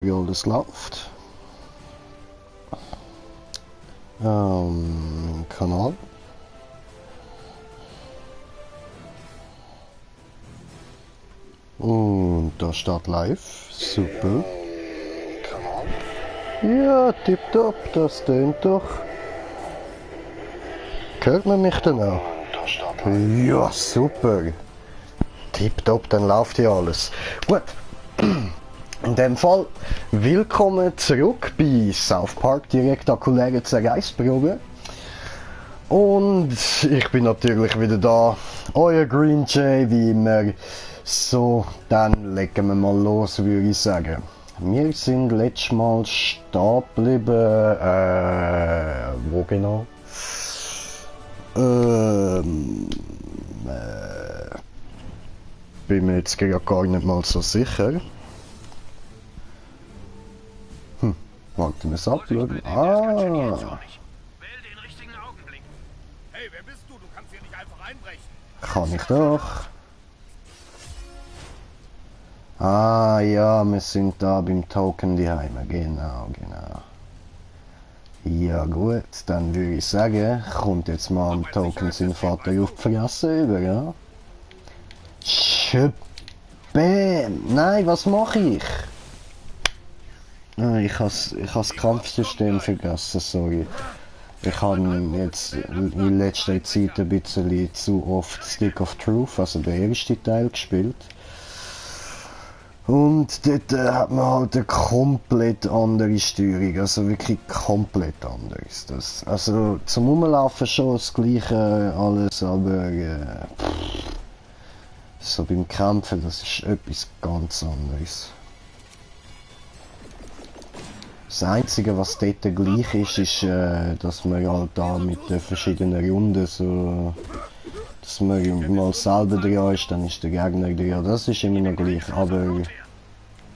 wie alles läuft. Kanal. Und da steht live. Super. Ja, tipptopp, das tönt doch. Hört man mich denn auch? Ja, super. Tipptopp, dann läuft ja alles. Gut. In dem Fall, willkommen zurück bei South Park, die rektakuläre Zerreißprobe. Und ich bin natürlich wieder da, euer Green Jay, wie immer. So, dann legen wir mal los, würde ich sagen. Wir sind letztes Mal stehen geblieben, wo genau? Bin mir jetzt gar nicht mal so sicher. Warten wir es ab, schauen. Ah. Wähl den richtigen Augenblick. Hey, wer bist du? Du kannst hier nicht einfach einbrechen. Kann ich doch. Ah ja, wir sind da beim Token daheim. Genau. Ja gut, dann würde ich sagen, kommt jetzt mal am Token seinen Vater auf die Fresse über, ja? Bäm! Nein, was mache ich? Ah, ich habe das Kampfsystem vergessen, sorry. Ich habe jetzt in letzter Zeit ein bisschen zu oft Stick of Truth, also den ersten Teil, gespielt. Und dort hat man halt eine komplett andere Steuerung, also wirklich komplett anders. Also zum Rumlaufen schon das gleiche alles, aber so beim Kämpfen, das ist etwas ganz anderes. Das Einzige, was dort gleich ist, dass man halt da mit den verschiedenen Runden so, dass man mal selber dran ist, dann ist der Gegner dran. Das ist immer noch gleich, aber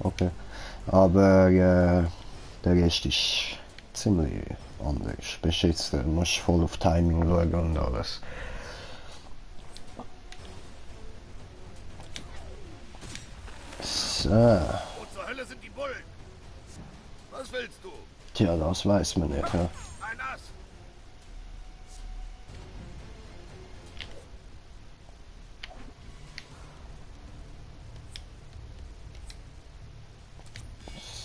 okay. Aber der Rest ist ziemlich anders. Bist jetzt, musst voll auf Timing schauen und alles. So. Wo zur Hölle sind die Bullen? Was willst du? Tja, das weiß man nicht. Ja. Ein Ass.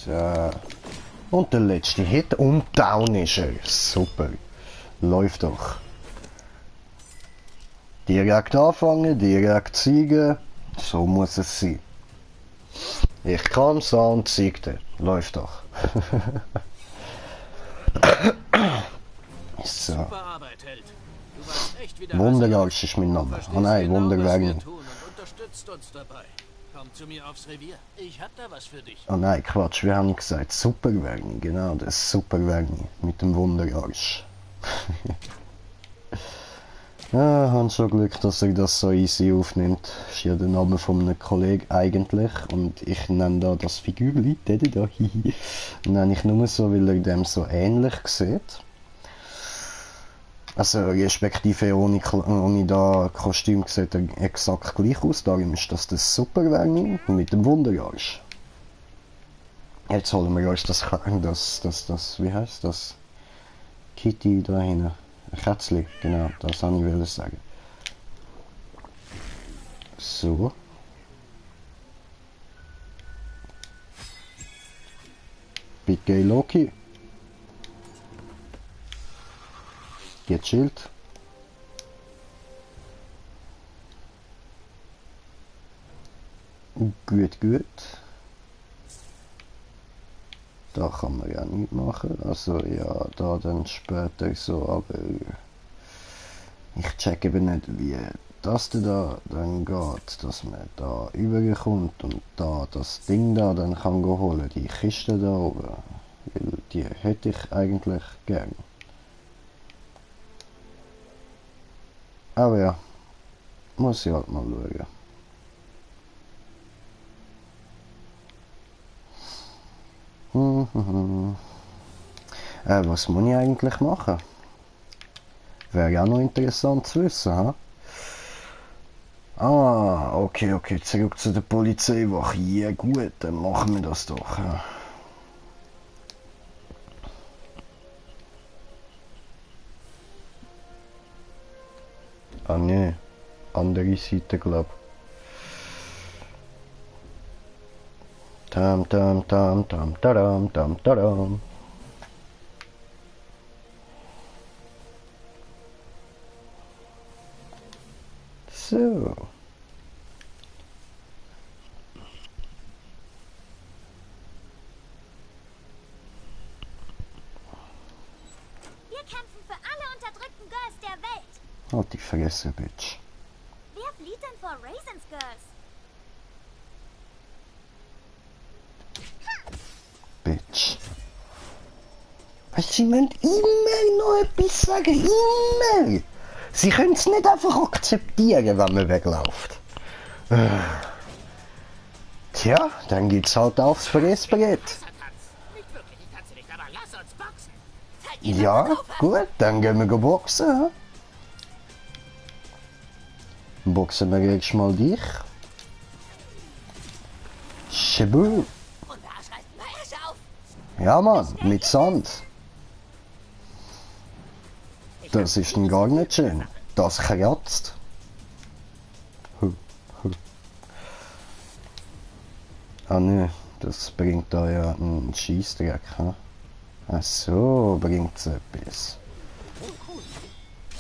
So. Und der letzte Hit und down ist er. Super. Läuft doch. Direkt anfangen, direkt siegen. So muss es sein. Ich kann Sound siegt er. Läuft doch. So. Super Arbeit, Held. Du warst echt wieder Wunderarsch ist mein Name. Oh nein, Wunderwerk. tun und unterstützt uns dabei. Komm zu mir aufs Revier. Ich hab da was für dich. Oh nein, Quatsch, wir haben gesagt Superwerk. Genau, das Superwerk mit dem Wunderarsch. Ja, haben schon Glück, dass er das so easy aufnimmt. Ist ja der Name von einem Kollegen eigentlich. Und ich nenne da das Figürli, da hihi. Nenne ich nur so, weil er dem so ähnlich sieht. Also respektive ohne da Kostüm sieht er exakt gleich aus. Darum ist das Superwerk mit dem Wunderarsch. Jetzt holen wir uns das, wie heißt das? Kitty da hinten. Ein Kätzchen, genau, das wollte ich sagen. So. Big Gay Loki. Jetzt Schild. Gut. Da kann man ja nichts machen, also ja, da dann später so, aber ich check eben nicht, wie das da dann geht, dass man da überkommt und da das Ding da dann kann go holen, die Kiste da oben, weil die hätte ich eigentlich gern. Aber ja, muss ich halt mal schauen. Was muss ich eigentlich machen? Wäre ja noch interessant zu wissen, ha? Ah, okay, zurück zu der Polizeiwache. Ja gut, dann machen wir das doch. Ja. Seite, glaube ich. Tam tam tam tam tadam tam tadam. So. Wir kämpfen für alle unterdrückten Girls der Welt. Halt die Fresse, Bitch. Wer flieht denn vor Raisins Girls? Bitch. Sie müssen immer noch etwas sagen, immer. Sie können es nicht einfach akzeptieren, wenn man wegläuft. Tja, dann gibt's halt aufs Fressbrett. Nicht wirklich, ich tanze nicht, aber lass uns boxen. Ja, gut, dann gehen wir boxen. Hm? Boxen wir jetzt mal dich. Shabu. Und da schreibt mal Asche auf. Ja, Mann, mit Sand. Das ist denn gar nicht schön. Das kratzt. Ah ne, das bringt da ja einen Scheissdreck. Hm? Ach so, bringt's etwas.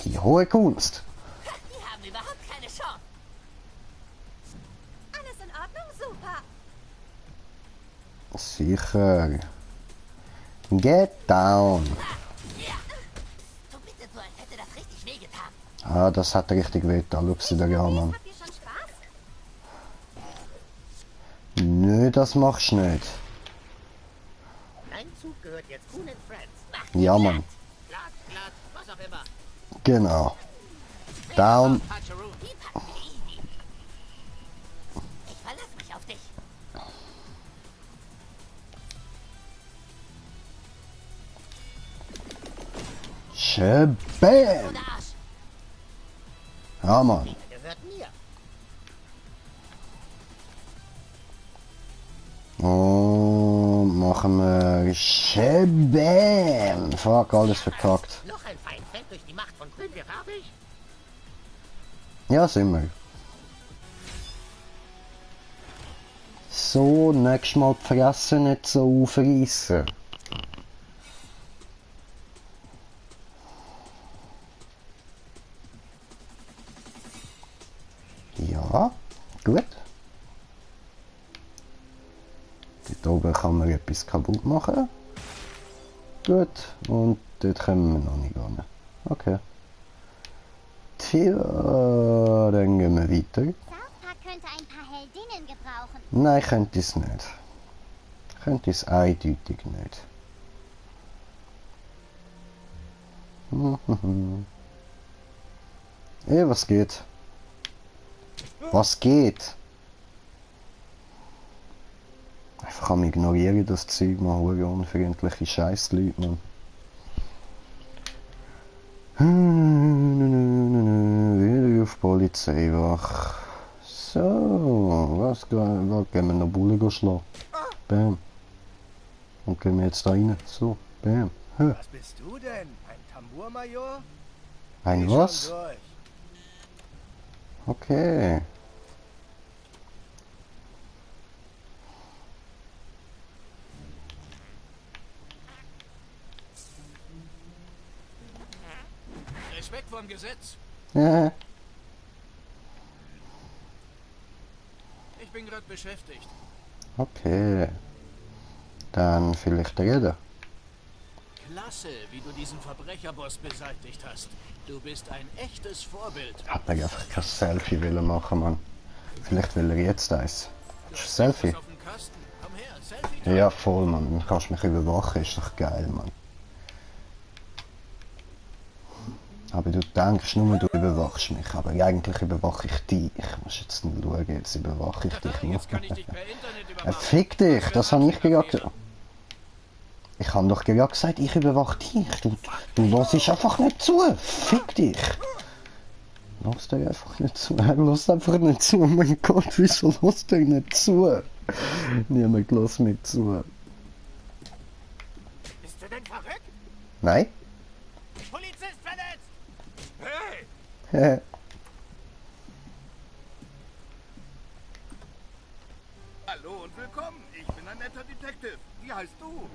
Die hohe Kunst. Die haben überhaupt keine Chance. Alles in Ordnung? Super. Sicher. Get down. So bitte so, als hätte das richtig wehgetan. Ah, das hat richtig wehgetan. Schau sie da an, Mann. Habt ihr schon Spaß? Nö, das machst du nicht. Dein Zug gehört jetzt Cool and Friends. Ja, Mann. Glatt, was auch immer. Genau. Down. Patcheroo. Die packen wir easy. Ich verlasse mich auf dich. Shabam. Oder Arsch. Ja, Mann. Gehört mir. Und machen wir Shabam. Fuck, alles verkackt. Noch ein Feind fällt durch die Macht von Grün wir farbig. Ja, sind wir. So, nächstes Mal die Fresse nicht so aufreißen. Ja, gut. Dort oben kann man etwas kaputt machen. Gut, und dort kommen wir noch nicht ran. Okay. Tja, dann gehen wir weiter. South Park könnte ein paar Heldinnen gebrauchen. Nein, könnte es nicht. Könnte es eindeutig nicht. Ey, was geht? Was geht? Einfach am ignorieren das Zeug, man, hure unfreundliche Scheissleute, man. Wieder auf Polizeiwach. So, was gehen wir noch Bullen schlagen? Bam. Und gehen wir jetzt da rein. So, bam. Was bist du denn? Ein Tambourmajor? Ein Geh schon was? durch. Okay. Respekt vorm Gesetz. Ja. Ich bin gerade beschäftigt. Okay. Dann vielleicht reden. Klasse, wie du diesen Verbrecherboss beseitigt hast. Du bist ein echtes Vorbild. Ich hab einfach kein Selfie wollen machen, Mann. Vielleicht will er jetzt eins. Ist ein Selfie? Was auf dem Kasten. Komm her, Selfie. Ja, voll, Mann. Dann kannst du mich überwachen. Ist doch geil, Mann. Aber du denkst nur, du überwachst mich. Aber eigentlich überwache ich dich. Ich muss jetzt nicht schauen, jetzt überwache ich dich nur. Jetzt kann ich dich per Internet überwachen. Fick dich, das habe ich gesagt. Ich habe doch gerade gesagt, ich überwache dich. Du hörst einfach nicht zu. Fick dich. Lass dir einfach nicht zu. Er lässt einfach nicht zu. Oh mein Gott, wieso lässt er nicht zu? Niemand lässt mich zu. Bist du denn verrückt? Nein? Polizist verletzt! Hey! Detective. Wie heißt du?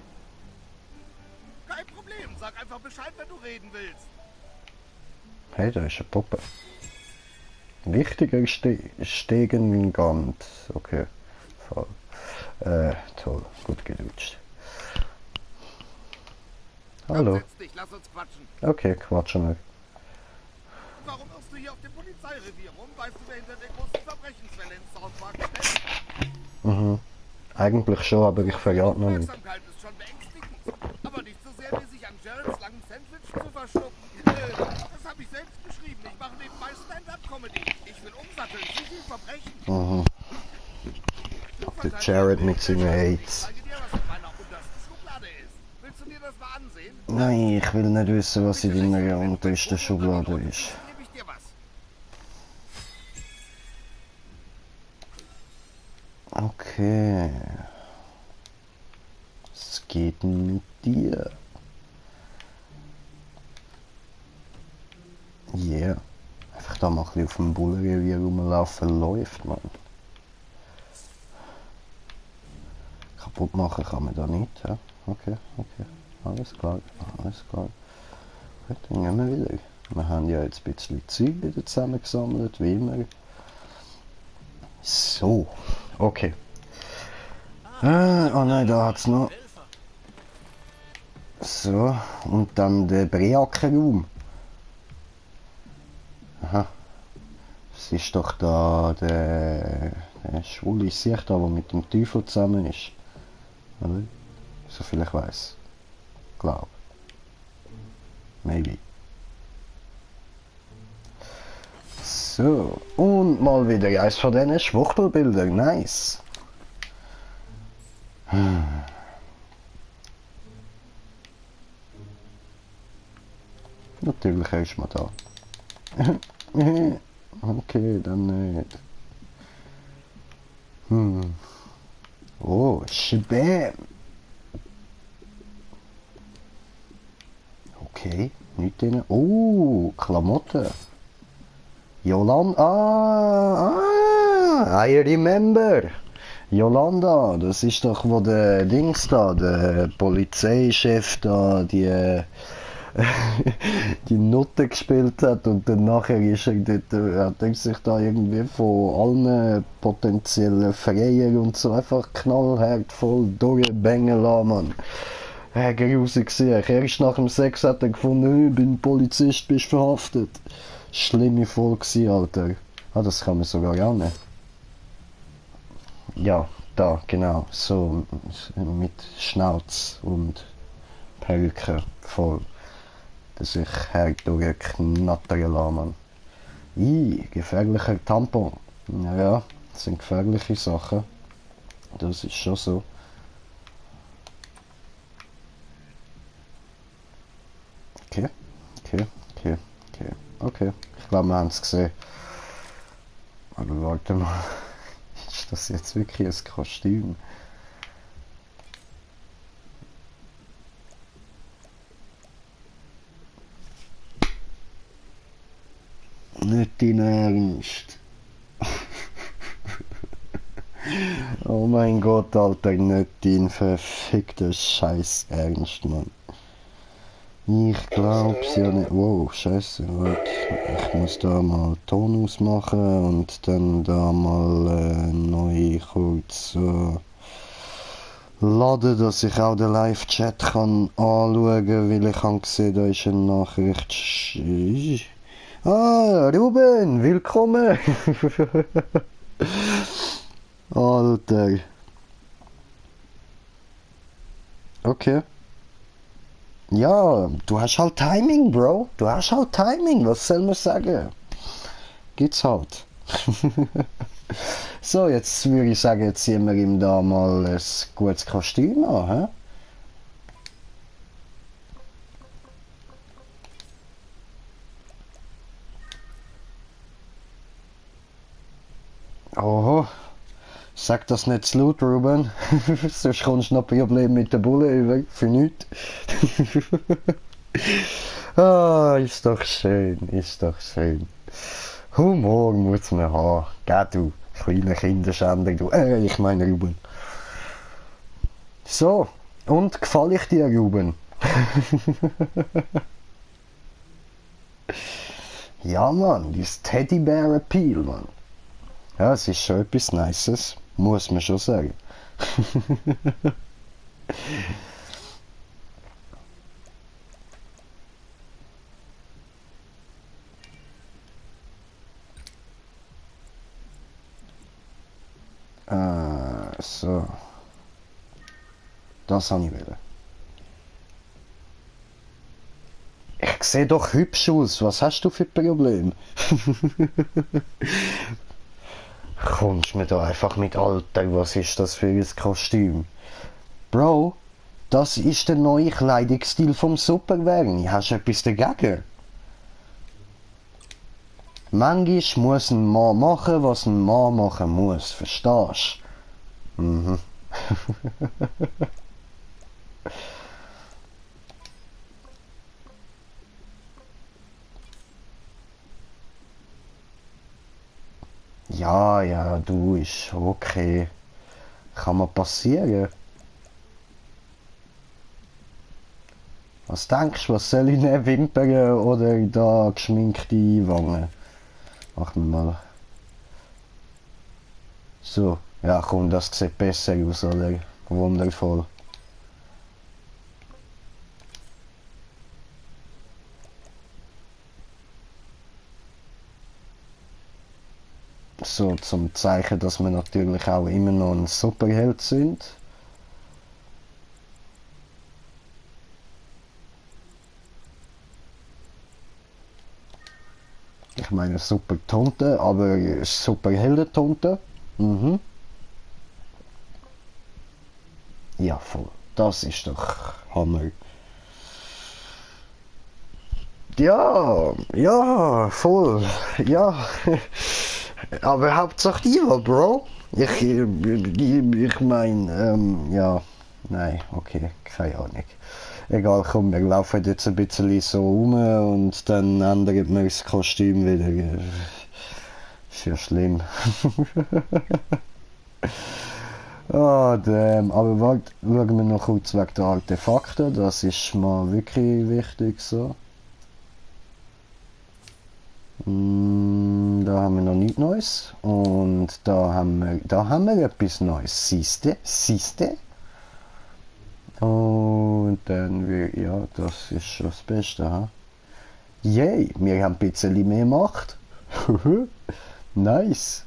Kein Problem. Sag einfach Bescheid, wenn du reden willst. Hey, da ist eine Puppe. Wichtiger Stegengant. Okay. Voll. Toll. Gut gelutscht. Hallo. Komm, setz dich. Lass uns quatschen. Okay, quatschen wir. Warum irrst du hier auf dem Polizeirevier rum? Weißt du, wer hinter der großen Verbrechenswelle in South Park steckt? Mhm. Eigentlich schon, aber ich verrate noch nicht. Aufmerksamkeit ist schon beängstigend. Aber nicht so sehr, wie sich an Geralds langen Sandwich zu verschlucken. Das habe ich selbst geschrieben. Ich mache nebenbei Stand-up-Comedy. Ich will umsatteln. Zu viel Verbrechen. Mhm. Der Jared mit seinen Hates. Ich zeige dir, was in meiner untersten Schublade ist. Willst du dir das mal ansehen? Nein, ich will nicht wissen, was in deiner untersten Schublade ist. Gebe ich dir was. Okay. Was geht denn mit dir? Yeah. Einfach da mal ein bisschen auf dem Bullenrevier rumlaufen läuft, man. Kaputt machen kann man da nicht, ja? Okay, okay. Alles klar, alles klar. Gut, dann gehen wir wieder. Wir haben ja jetzt ein bisschen Zeug wieder zusammengesammelt, wie immer. So, okay. Oh nein, da hat's noch. So, und dann der Breaker-Raum. Aha. Das ist doch da der schwule Sicht da, der mit dem Teufel zusammen ist. Oder? So viel ich weiß. Glaub. Maybe. So, und mal wieder eins von diesen Schwuchtelbildern. Nice. Natürlich ist man da. Okay, dann nicht. Oh, Shabam. Okay, nicht drin. Oh, Klamotten. Yolanda. I remember. Yolanda, das ist doch, wo der Dings da, der Polizeichef da, die Nutte gespielt hat und dann nachher ist er dort, hat er sich da irgendwie von allen potenziellen Freiern und so einfach knallhart voll durchbängen lassen, Mann. Grusig gesehen. Erst nach dem Sex hat er gefunden, ich bin Polizist, bist verhaftet. Schlimme Folge, Alter. Ah, das kann man sogar lernen. Ja, da, genau. So, mit Schnauz und Perücke voll. Dass ich durchknattern lasse, Mann. Gefährlicher Tampon. Ja, das sind gefährliche Sachen. Das ist schon so. Okay, okay, okay, okay, okay. Ich glaube, wir haben es gesehen. Aber warte mal. Ist das jetzt wirklich ein Kostüm? Nicht dein Ernst. Oh mein Gott, Alter, nicht dein verfickter Scheiß Ernst, Mann. Ich glaub's ja nicht. Wow, scheiße, warte. Ich muss da mal Ton ausmachen und dann da mal neu kurz laden, dass ich auch den Live-Chat kann anschauen, weil ich habe gesehen, da ist eine Nachricht. Ah, Ruben, willkommen! Alter. Okay. Ja, du hast halt Timing, Bro. Du hast halt Timing, was soll man sagen? Gibt's halt. So, jetzt würde ich sagen, jetzt ziehen wir ihm da mal ein gutes Kostüm an, hä? Oho. Sag das nicht zu laut, Ruben. Sonst kommst du noch Probleme mit der Bulle über. Für nichts. Ah, ist doch schön, ist doch schön. Humor muss man haben. Geh du, kleine Kinderschänder, du. Ich meine Ruben. So, und gefall ich dir, Ruben? Ja, Mann, dieses Teddybär Appeal, Mann. Ja, es ist schon etwas Nices, muss man schon sagen. So. Das habe ich wollen. Ich sehe doch hübsch aus. Was hast du für Probleme? Kommst mir da einfach mit Alter, was ist das für ein Kostüm? Bro, das ist der neue Kleidungsstil vom Superwerni. Hast du etwas dagegen? Manchmal muss ein Mann machen, was ein Mann machen muss. Verstehst du? Mhm. Ja, ja, du, ist okay. Kann mal passieren. Was denkst du, was soll ich nehmen? Wimpern oder da geschminkte Wangen? Machen wir mal. So, ja komm, das sieht besser aus, oder? Wundervoll. So, zum Zeichen, dass wir natürlich auch immer noch ein Superheld sind. Ich meine super Tonte, aber super helle Tonte. Mhm. Ja, voll. Das ist doch Hammer. Ja, ja, voll. Ja. Aber Hauptsache dir, Bro. Ich meine, ja. Nein, okay, keine Ahnung. Egal, komm, wir laufen jetzt ein bisschen so rum und dann ändert man das Kostüm wieder. Ist ja schlimm. Ah, damn. Aber warte, schauen wir noch kurz wegen der Artefakte. Das ist mal wirklich wichtig so. Da haben wir noch nichts Neues. Und da haben wir etwas Neues. Siehste? Und dann ja, das ist schon das Beste, ha? Yay, wir haben ein bisschen mehr Macht. Nice.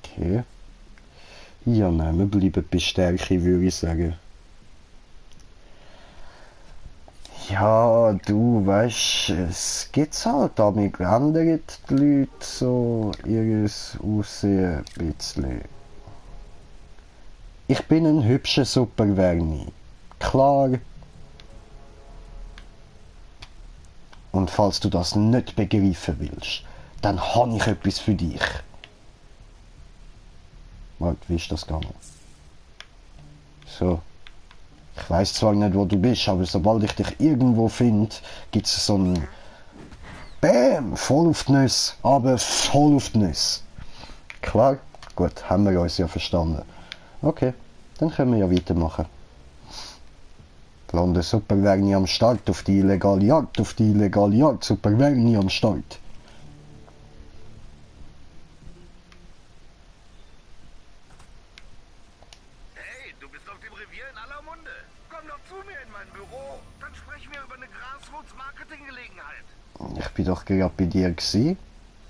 Okay. Ja, nein, wir bleiben bei Stärke, würde ich sagen. Ja, du weißt, es gibt's halt, damit ändern die Leute so ihres Aussehen ein bisschen. Ich bin ein hübscher Superwerni. Klar. Und falls du das nicht begreifen willst, dann habe ich etwas für dich. Warte, wie ist das gegangen? So. Ich weiß zwar nicht, wo du bist, aber sobald ich dich irgendwo finde, gibt es so ein Bäm, voll auf die Nüsse, aber voll auf die Nüsse. Klar? Gut, haben wir uns ja verstanden. Okay, dann können wir ja weitermachen. Lande Superwerni am Start, auf die illegale Jagd, Superwerni am Start. Hey, du bist auf dem Revier in aller Munde. Komm doch zu mir in mein Büro. Dann sprechen wir über eine Grassroots-Marketing-Gelegenheit. Ich bin doch gerade bei dir gewesen.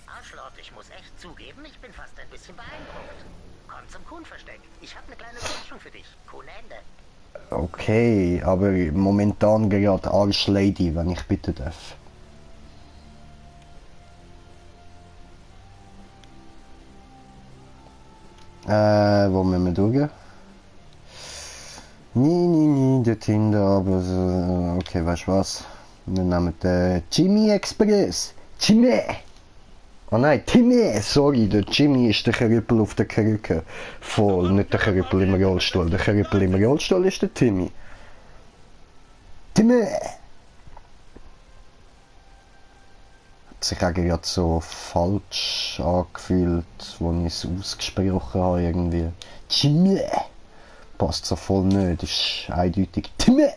Arschlord, ich muss echt zugeben, ich bin fast ein bisschen beeindruckt. Komm zum Kuhnversteck. Ich habe eine kleine Überraschung für dich. Kuhnende. Okay, aber momentan gerade Arschlady, wenn ich bitten darf. Wo müssen wir durch? Nee, dorthin da, aber so, okay, weißt du was? Wir nehmen den Jimmy Express. Jimmy! Oh nein, Timmy! Sorry, der Jimmy ist der Krüppel auf der Krücke. Voll, nicht der Krüppel im Rollstuhl. Der Krüppel im Rollstuhl ist der Timmy. Timmy! hat sich eigentlich gerade so falsch angefühlt, als ich es ausgesprochen habe irgendwie. Timmy! Passt so voll nicht, das ist eindeutig Timmy!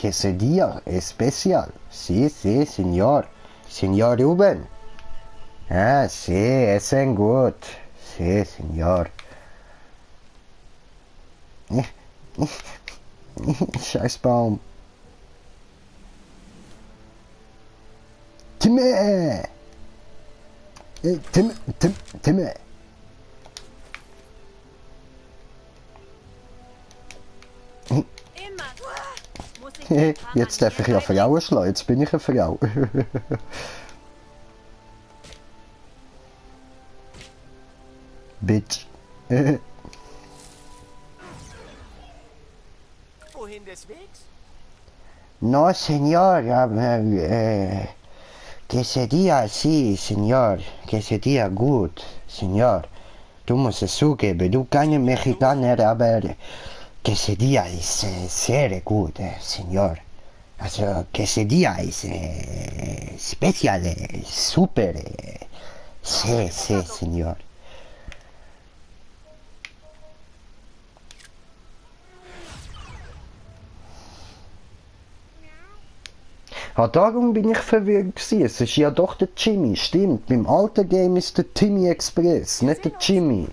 Ese día especial. Sí, sí, señor. Señor Ruben. Ah, sí, es ein gut. Sí, señor. Scheiß Baum. Timmy! Timmy! Jetzt darf ich ja Frauen schlagen, jetzt bin ich eine Frau. Bitch. Wohin des Wegs? No, señor, que sería así, señor, que sería gut, señor. Du musst es zugeben, du keine Mexikaner, aber quesadilla ist sehr gut, señor. Also, quesadilla ist special, super, sí, sí, señor. Ah, darum bin ich verwirrt gewesen. Es ist ja doch der Jimmy, stimmt. Beim alten Game ist der Timmy Express, nicht der Jimmy.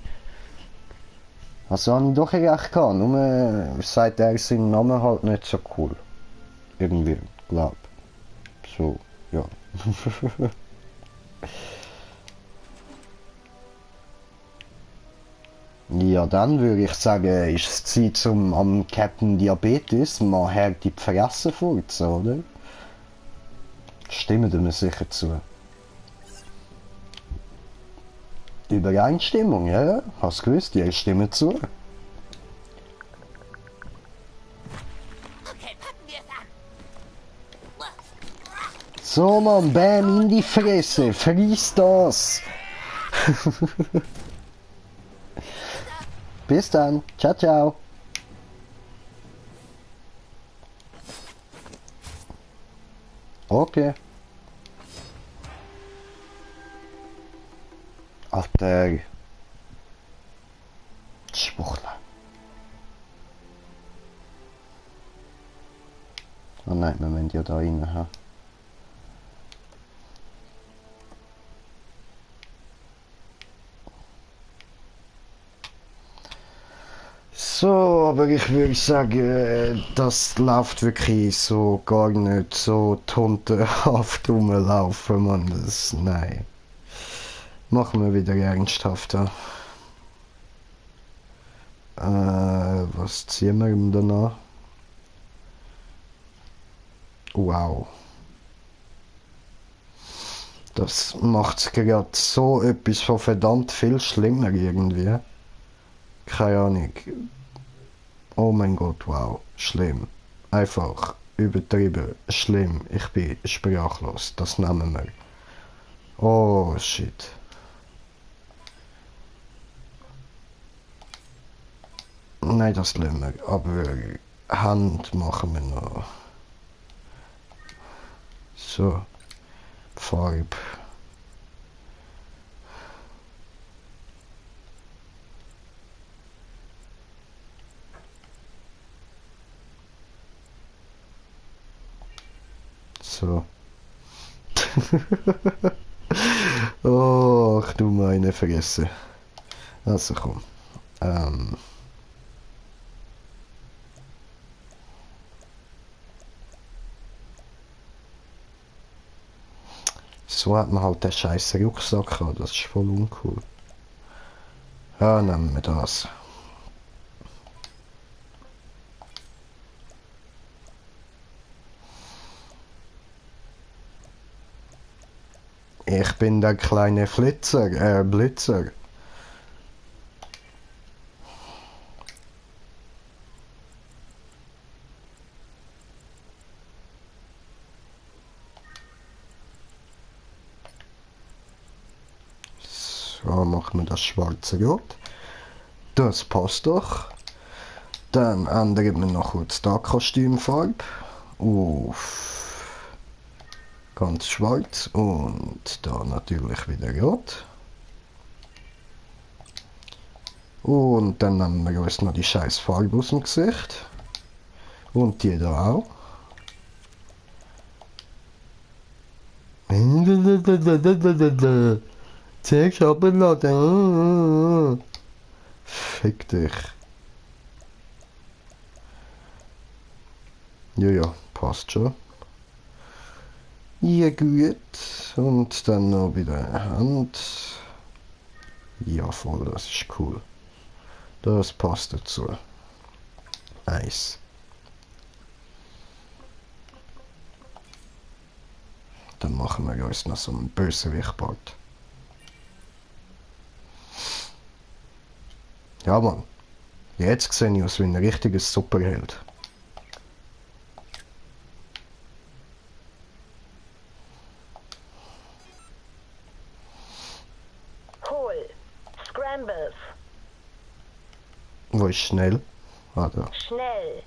Also habe ich doch recht gehabt, nur sagt er seinen Namen halt nicht so cool. Irgendwie, glaub. So, ja. Ja, dann würde ich sagen, ist es Zeit zum am Captain Diabetes mal her die Fresse furzen, oder? Stimmen wir sicher zu. Übereinstimmung, ja? Hast du gewusst, ihr stimmt zu. Okay, packen wir es an. So Mann, bam, in die Fresse, friss das! Bis dann, ciao, ciao! Okay. Alter. Schwuchler. Oh nein, wir müssen ja da rein, ha? So, aber ich würde sagen, das läuft wirklich so gar nicht so tontenhaft rumlaufen, man. Das, nein. Machen wir wieder ernsthafter. Was ziehen wir ihm danach? Wow. Das macht gerade so etwas von verdammt viel schlimmer irgendwie. Keine Ahnung. Oh mein Gott, wow. Schlimm. Einfach übertrieben. Schlimm. Ich bin sprachlos. Das nehmen wir. Oh shit. Nein, das lassen wir. Aber Hand machen wir noch. So. Farbe. So. Och, du meine Fresse. Also komm. So hat man halt den scheiß Rucksack gehabt, das ist voll uncool. Ja, nehmen wir das. Ich bin der kleine Flitzer, Blitzer. So, machen wir das schwarze Rot. Das passt doch. Dann ändern wir noch kurz die Kostümfarbe. Uff. Ganz schwarz und da natürlich wieder rot. Und dann nehmen wir uns noch die scheiß Farbe aus dem Gesicht. Und die da auch. Zeig's runterladen. Fick dich. Ja, passt schon. Ja, gut. Und dann noch wieder eine Hand. Ja, voll, das ist cool. Das passt dazu. Nice. Dann machen wir uns noch so einen Bösewicht-Bart. Ja, Mann. Jetzt sehe ich aus wie ein richtiges Superheld. Hol. Scrambles. Wo ist schnell? Ah, da. Schnell.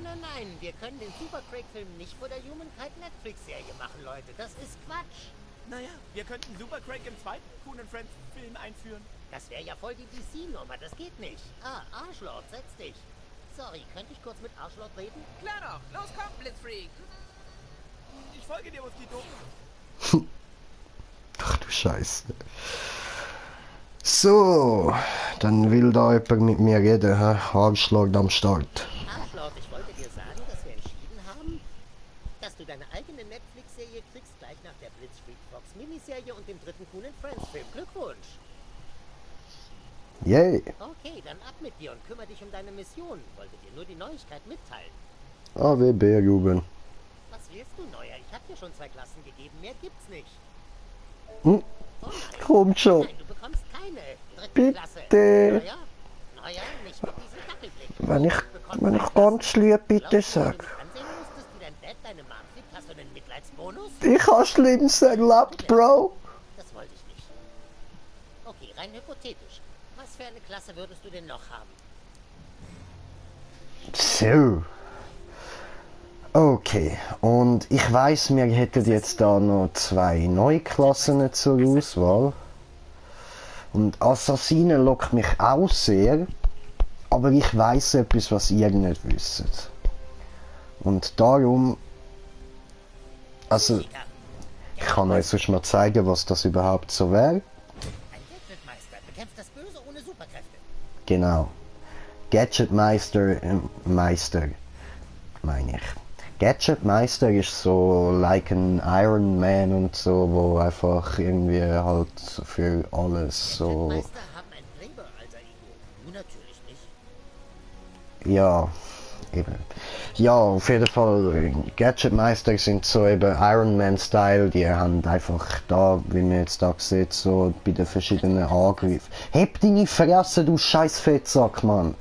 Nein, wir können den Super Craig-Film nicht vor der Humankind Netflix-Serie machen, Leute. Das ist Quatsch. Naja, wir könnten Super Craig im zweiten Coon Friends Film einführen. Das wäre ja voll die DC-Nummer, das geht nicht. Ah, Arschlord, setz dich. Sorry, könnte ich kurz mit Arschlord reden? Klar doch, los komm, Blitzfreak. Ich folge dir, Moskito. Ach du Scheiße. So, dann will da jemand mit mir reden, hä? Arschlord am Start. Arschlord, ich wollte dir sagen, dass wir entschieden haben, dass du deine eigene Netflix-Serie kriegst, gleich nach der Blitzfreak Fox Miniserie und dem dritten Coon Friends Film. Glückwunsch. Yay. Okay, dann ab mit dir und kümmere dich um deine Mission. Wollte dir nur die Neuigkeit mitteilen. AWB, Ruben. Was willst du, Neuer? Ich hab dir schon 2 Klassen gegeben, mehr gibt's nicht. Hm. Oh nein. Komm schon. Nein, du bekommst keine dritte Bitte. Klasse. Neuer, nicht mit diesem Dackelblick. Wenn ich ganz lieb bitte Glaubst du, sag. wenn du mich ansehen musstest, wie dein Dad deine Mom fliegt, hast du einen Mitleidsbonus? Ich habe Schlimmes erlebt, Bro. Das wollte ich nicht. Okay, rein hypothetisch. Was für eine Klasse würdest du denn noch haben? So. Okay, und ich weiß, wir hätten jetzt da noch 2 neue Klassen zur Auswahl. Und Assassine lockt mich auch sehr, aber ich weiß etwas, was ihr nicht wisst. Und darum, also, ich kann euch sonst mal zeigen, was das überhaupt so wäre. Ein Gadgetmeister bekämpft das Böse ohne Superkräfte. Genau. Gadgetmeister, Meister, meine ich. Gadgetmeister ist so like ein Iron Man und so, wo einfach irgendwie halt für alles so. Gadgetmeister haben ein Playboy-Alter-Ego. Du natürlich nicht. Ja, eben. Ja, auf jeden Fall, Gadgetmeister sind so eben Iron Man-Style, die haben einfach da, wie man jetzt da sieht, so bei den verschiedenen Angriffen. Heb deine Fresse, du scheiß Fettsack, Mann!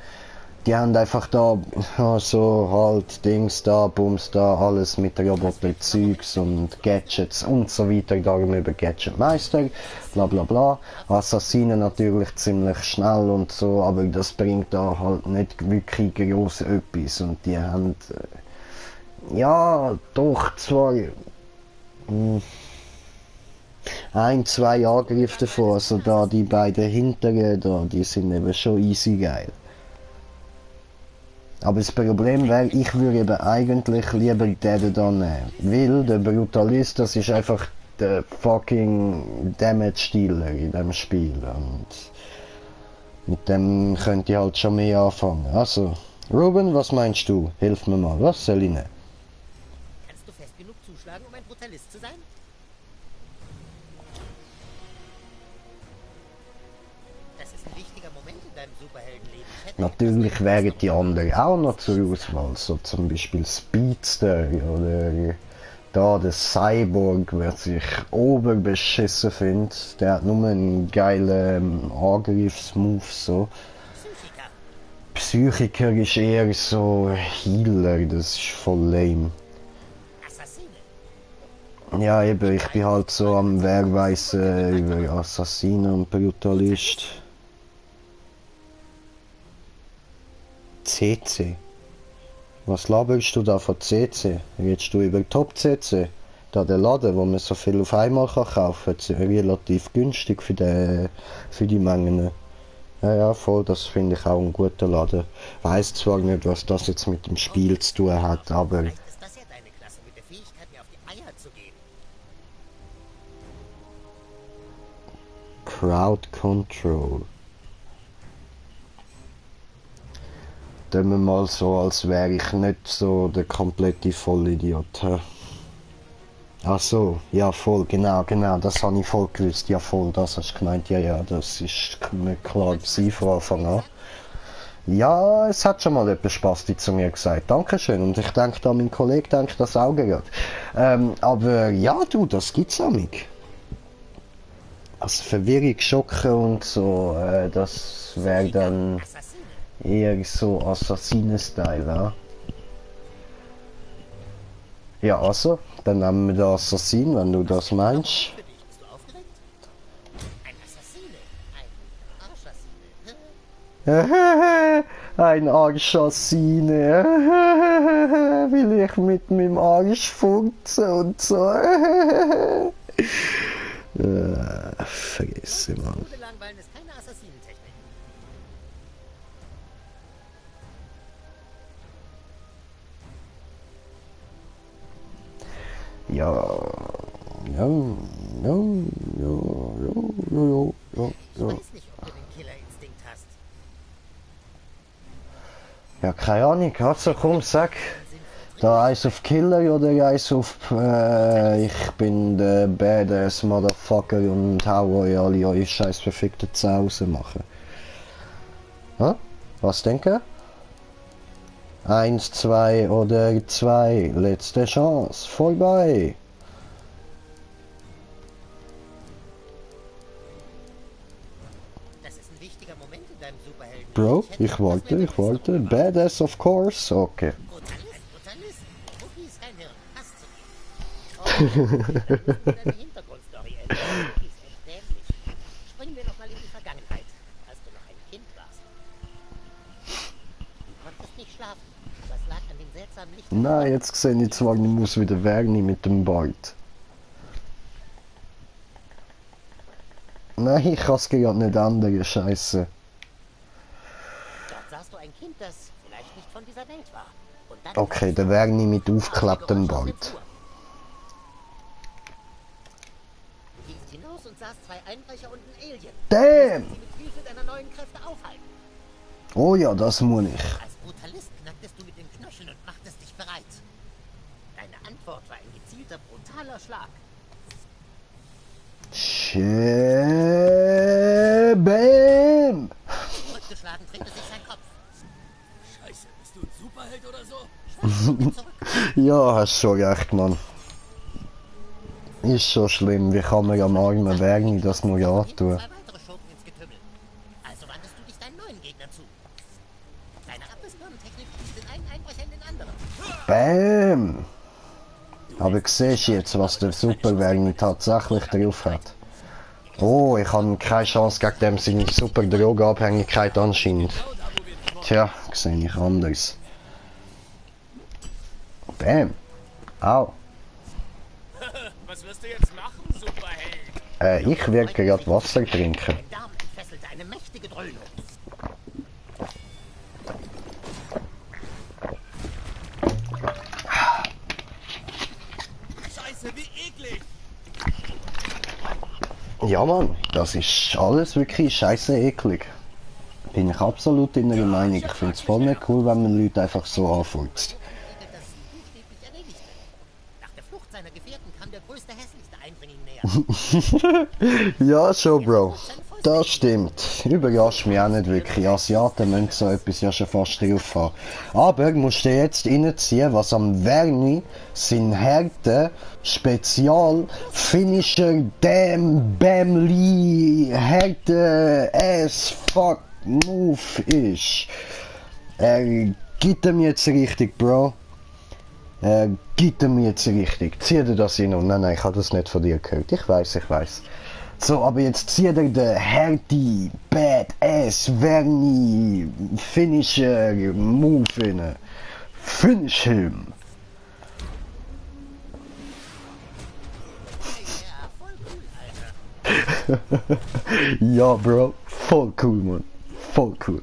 Die haben einfach da, ja, so halt, Dings da, Bums da, alles mit Roboter, Zeugs und Gadgets und so weiter, darum über Gadgetmeister, bla bla bla. Assassinen natürlich ziemlich schnell und so, aber das bringt da halt nicht wirklich groß etwas und die haben, ja, doch, zwar, 1, 2 Angriffe davon, also da die beiden hinteren da, die sind eben schon easy geil. Aber das Problem wäre, ich würde eben eigentlich lieber den da nehmen. Weil der Brutalist, das ist einfach der fucking Damage-Dealer in dem Spiel. Und mit dem könnt ihr halt schon mehr anfangen. Also, Ruben, was meinst du? Hilf mir mal, was soll ich nehmen? Kannst du fest genug zuschlagen, um ein Brutalist zu sein? Das ist ein wichtiger Moment in deinem Superheldenleben. Natürlich wären die anderen auch noch zur Auswahl, so zum Beispiel Speedster oder da der Cyborg, wer sich oberbeschissen findet, der hat nur einen geilen Angriffsmove so. Psychiker. Psychiker ist eher so Healer, das ist voll lame. Assassine. Ja eben, ich bin halt so am Wehrweisen über Assassinen und Brutalist. CC. Was laberst du da von CC? Redest du über Top CC? Da der Laden, wo man so viel auf einmal kann kaufen kann, relativ günstig für die Mengen. Ja, ja, voll, das finde ich auch ein guter Laden. Weiß zwar nicht, was das jetzt mit dem Spiel zu tun hat, aber Vielleicht ist das ja deine Klasse mit der Fähigkeit, mir auf die Eier zu gehen. Crowd Control. Tun wir mal so, als wäre ich nicht so der komplette Vollidiot. Ach so, ja voll, genau, das habe ich voll gewusst. Ja voll, das hast du gemeint, ja, das ist mir klar gewesen von Anfang an. Ja, es hat schon mal etwas Spasti zu mir gesagt, Dankeschön. Und ich denke, da mein Kollege denkt das auch gerade. Aber ja, du, das gibt's auch nicht. Also Verwirrung, Schocken und so, das wäre dann eher so Assassinen-Style, ja? Ja, also, dann nehmen wir den Assassin, wenn du das meinst. Für dich. Bist du aufgeregt? Ein Assassine. Ein Arschassassine. Will ich mit meinem Arsch furzen und so. Vergiss, Mann. Bude langweilen ist keine Assassinentechnik. Ja, Ich weiß nicht, ob du den Killerinstinkt hast. ja, keine Ahnung, also komm, sag. Da eins auf Killer oder eins auf ich bin der Badass Motherfucker und hau euch alle eure scheiß verfickte Zähne machen. Hä? Was denken? 1, 2 oder 2. Letzte Chance. Vorbei. Das ist ein wichtiger Moment in deinem Superhelden. Bro, hätte ich warte, das ich warte. Badass, of course. Okay. Brutalist. Wookie ist kein Hirn. Passt zu dir. Oh, deine Hintergrundstory ändern. Die ist echt dämlich. Springen wir noch mal in die Vergangenheit, als du noch ein Kind warst. Du konntest nicht schlafen. Das lag an den seltsamen Lichtern. Nein, jetzt sehe ich zwar, ich muss wieder Werni mit dem Bart. Nein, ich kann es gerade nicht ändern, Scheiße. Dort sahst du ein Kind, das vielleicht nicht von dieser Welt war. Und dann Okay, der Werni mit aufgeklapptem Bart. Du gingst hinaus und sahst zwei Einbrecher und ein Alien. Damn! Die mit Hilfe deiner neuen Kräfte aufhalten. Oh ja, das muss ich. Als Brutalist knacktest du mit den Knöcheln und machtest dich bereit. Deine Antwort war ein gezielter, brutaler Schlag. Bam! Zurückgeschlagen drehte sich sein Kopf. Scheiße, bist du ein Superheld oder so? Zurück. Ja, hast schon recht, Mann. Ist schon schlimm, wie kann man am armen Werni das nur antun? Zwei weitere Schurken ins Getümmel. Also wandest du dich deinen neuen Gegner zu. Deine Abrissbirnentechnik schießt den einen Einbrecher in den anderen. Bam! Aber siehst du jetzt, was der Superwerni tatsächlich drauf hat? Oh, ich habe keine Chance gegen dem seine super Drogenabhängigkeit anscheinend. Tja, sehe ich anders. Bam! Au! Was wirst du jetzt machen, Superheld? Ich werde gerade Wasser trinken. Dein Darm entfesselte eine mächtige Dröhnung. Scheiße, wie eklig! Ja, Mann, das ist alles wirklich scheiße eklig. Bin ich absolut in der Meinung. Ich finde es voll nicht cool, wenn man Leute einfach so anfurzt. Das sie buchstäblich erledigte. Nach der Flucht seiner Gefährten kam der größte, hässlichste Eindringling näher. Ja, schon, Bro. Das stimmt. Überrascht mich auch nicht wirklich. Asiaten müssen so etwas ja schon fast drauf haben. Aber musst du jetzt reinziehen, was am Werni sein Härte Spezial Finisher Damn Bamli Härte as fuck Move ist. Er gibt ihm jetzt richtig, Bro. Er gibt ihm jetzt richtig. Zieh dir das hin. Nein, ich habe das nicht von dir gehört. Ich weiß. So, aber jetzt zieht er den Härte, Badass, Werni, Finisher, Move rein. Finish him! Ja, voll cool, Alter. Ja, Bro, voll cool, Mann. Voll cool.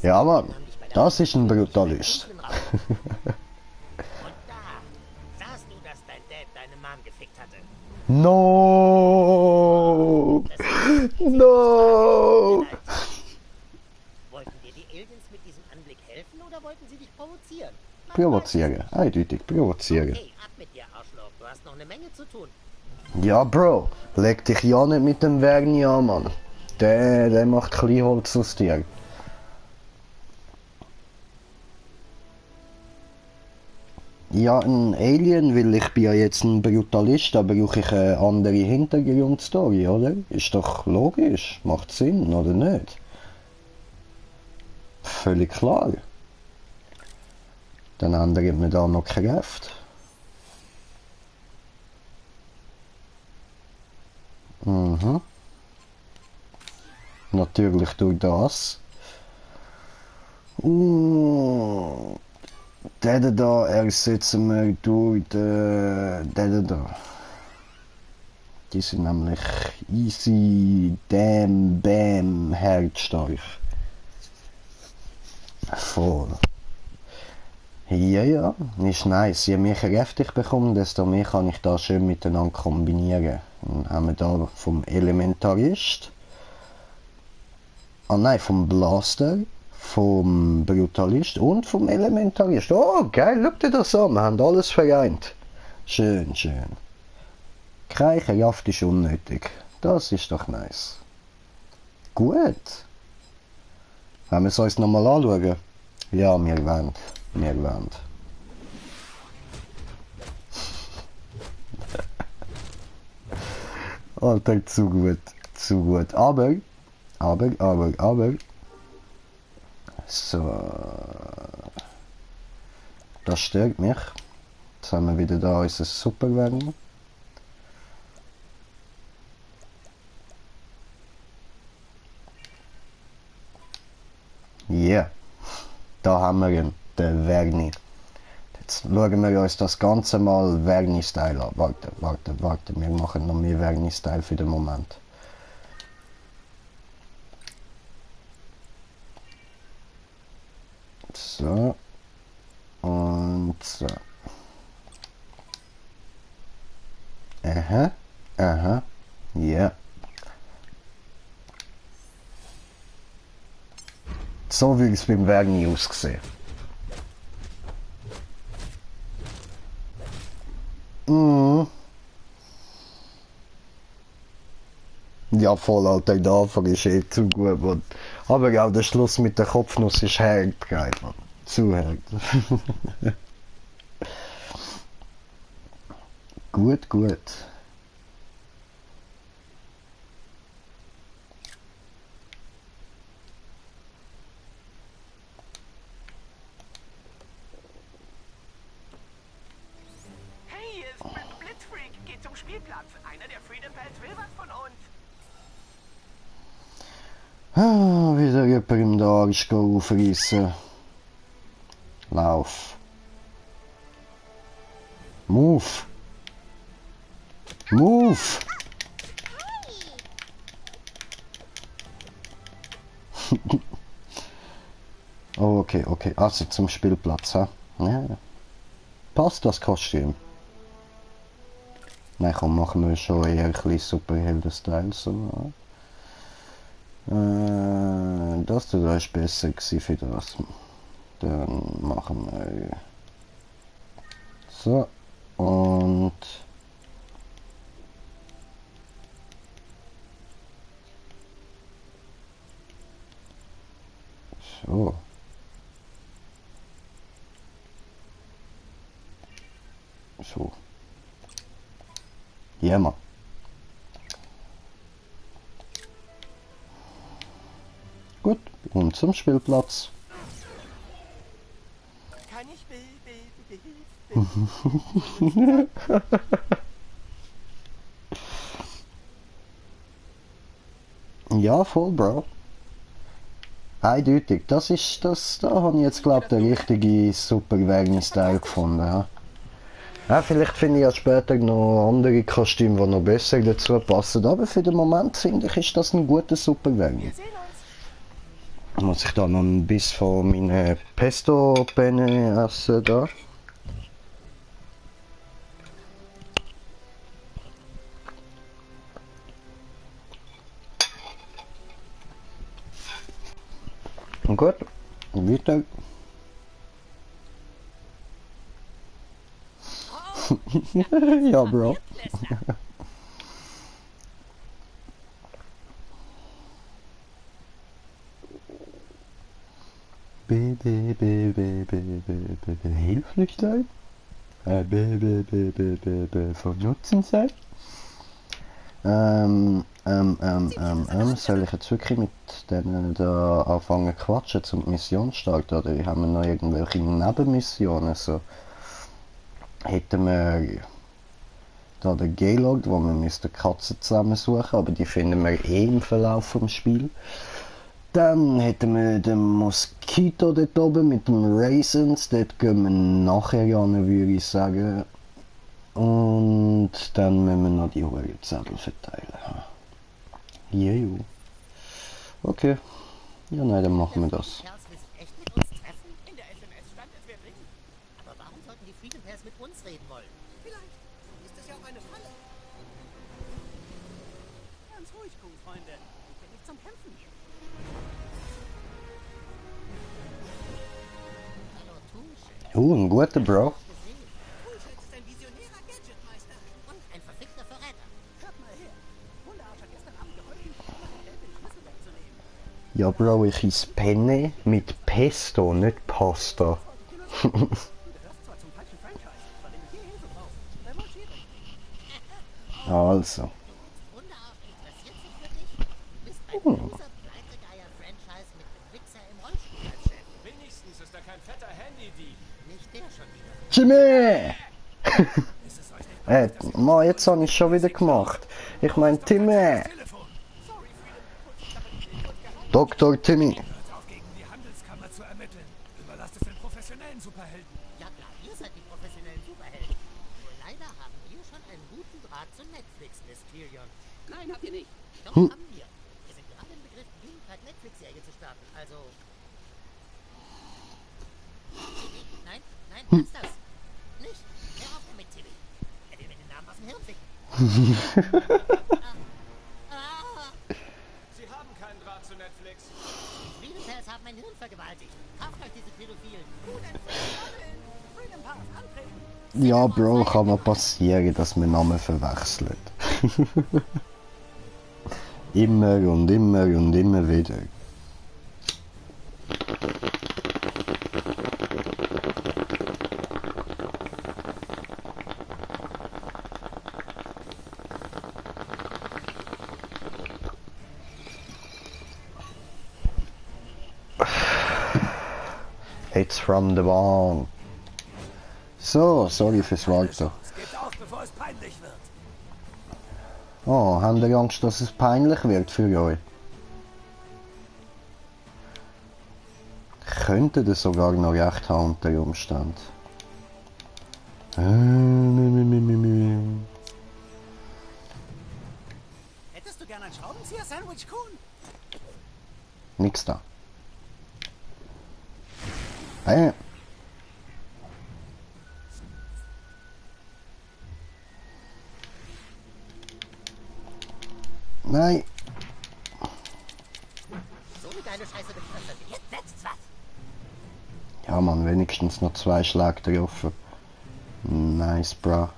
Ja, Mann, das ist ein Brutalist. Und da sahst du, dass dein Dad deine Mom gefickt hatte. No! No! Wollten dir die Aliens mit diesem Anblick helfen oder wollten sie dich provozieren? Provozieren, eindeutig provozieren. Hey, ab mit dir, Arschloch. Du hast noch eine Menge zu tun. Ja, Bro, leg dich ja nicht mit dem Werni an, Mann. Der macht Kleinholz aus dir. Ja, ein Alien, weil ich bin ja jetzt ein Brutalist, da brauche ich eine andere Hintergrundstory, oder? Ist doch logisch, macht Sinn, oder nicht? Völlig klar. Dann ändert man da noch Kräfte. Mhm. Natürlich durch das. Den da ersetzen wir durch den da. Die sind nämlich easy, damn, bam, herzstark. Voll. Ja, ist nice. Je mehr Kräfte ich bekomme, desto mehr kann ich da schön miteinander kombinieren. Dann haben wir da vom Elementarist. Ah nein, vom Blaster, vom Brutalist und vom Elementarist. Oh, geil, schau dir das an, wir haben alles vereint. Schön, schön. Keine Kraft ist unnötig. Das ist doch nice. Gut. Wollen wir es uns nochmal anschauen? Ja, wir wollen. Wir wollen. Alter, zu gut. Zu gut. Aber. So. Das stört mich. Jetzt haben wir wieder da unser Superwerden. Ja. Yeah. Da haben wir ihn, den Verni. Jetzt schauen wir uns das Ganze mal Verni-Style an. Warte. Wir machen noch mehr Verni-Style für den Moment. So. Und so. Aha. Ja. Yeah. So wie es beim Verni ausgesehen. Ja, voll, Alter, der Anfang ist eh zu gut, Mann. Aber auch der Schluss mit der Kopfnuss ist hart, geil, Mann. Zu hart. Gut. Hey, hier ist Blitzfreak. Geht zum Spielplatz. Einer der Freedom Pals will was von uns. Ah, wieder jemand im Arsch aufreißen. Lauf. Move. Oh, okay. Also zum Spielplatz, ha? Ja. Passt das Kostüm? Nein, komm, machen wir schon eher ein bisschen Superhelden-Style. So. Das da ist besser gewesen für das. Dann machen wir so und so. So. Ja, Mann. Gut, und zum Spielplatz. Kann ich will. Ja, voll, Bro. Eindeutig, das ist das, da habe ich jetzt glaube den richtigen Super Wellness-Teil gefunden. Ja. Ja, vielleicht finde ich ja später noch andere Kostüme, die noch besser dazu passen, aber für den Moment finde ich, ist das ein guter Super Wellness. Muss ich da noch ein bisschen von meinen Pesto-Penne essen da? Gut, weiter. Ja, Bro. Hilflich sein? Von Nutzen sein? Soll ich jetzt wirklich mit denen da anfangen zu quatschen zum Mission starten? Oder haben wir noch irgendwelche Nebenmissionen? So, hätten wir da den Gaylord, wo wir müssten Katzen zusammensuchen, aber die finden wir eh im Verlauf vom Spiel. Dann hätten wir den Mosquito dort oben mit dem Raisins, dort gehen wir nachher an, würde ich sagen. Und dann müssen wir noch die Zettel verteilen. Jeju. Okay. Ja, nein, dann machen wir das. Kerls will sich echt mit uns treffen? In der SMS stand, es wäre dringend. Aber warum sollten die Freedom Pairs mit uns reden wollen? Vielleicht ist das ja auch eine Falle. Ganz ruhig, Freunde. Ich bin nicht zum Kämpfen hier. Hallo, Tusche. Ein guter Bro. Bullshit ist ein visionärer Gadgetmeister. Und ein verfickter Verräter. Hört mal her. Hundearsch hat gestern Abend geholfen, um den Schlüssel wegzunehmen. Ja, Bro, ich esse Penne mit Pesto, nicht Pasta. Du gehörst zwar zum falschen Franchise, bei dem ich hier Hilfe brauche. Revanchiere. Also. Hundearsch interessiert sich für dich? Du bist ein großer Pleitegeier-Franchise mit dem Wichser im Rollstuhl als Chef. Wenigstens ist da kein fetter Handy-Dieb. Nicht der schon wieder. Jimmy! Mann, jetzt habe ich schon wieder gemacht. Ich meine Timmy. Dr. Timmy. Auf gegen die Handelskammer zu ermitteln. Überlasst es den professionellen Superhelden. Ja klar, ihr seid die professionellen Superhelden. Nur leider haben wir schon einen guten Draht zu Netflix, Mysterion. Nein, habt ihr nicht. Doch, haben wir. Wir sind gerade im Begriff, die Netflix-Serie zu starten. Also... Nein, nein, lass das. Nicht. Hör auf damit, Timmy. Er will mir den Namen aus dem Hirn ficken. Sie haben keinen Draht zu Netflix. Die Freedom Pairs haben mein Hirn vergewaltigt. Kauft euch diese Pädophilen. Freedom Pass antreten. Ja, Bro, kann mal passieren, dass man Namen verwechselt. Immer und immer und immer wieder. It's from the bong. So, sorry fürs Warten. Gebt auf, bevor es peinlich wird. Oh, habt ihr Angst, dass es peinlich wird für euch? Könnte das sogar noch recht haben unter Umständen. Hättest du gern ein Schraubenzieher-Sandwich, Kuhn? Nix da. Bam. Nein. So eine geile Scheiße bin ich öfter. Jetzt setzt's was. Ja, Mann, wenigstens noch 2 Schläge getroffen. Nice, bro.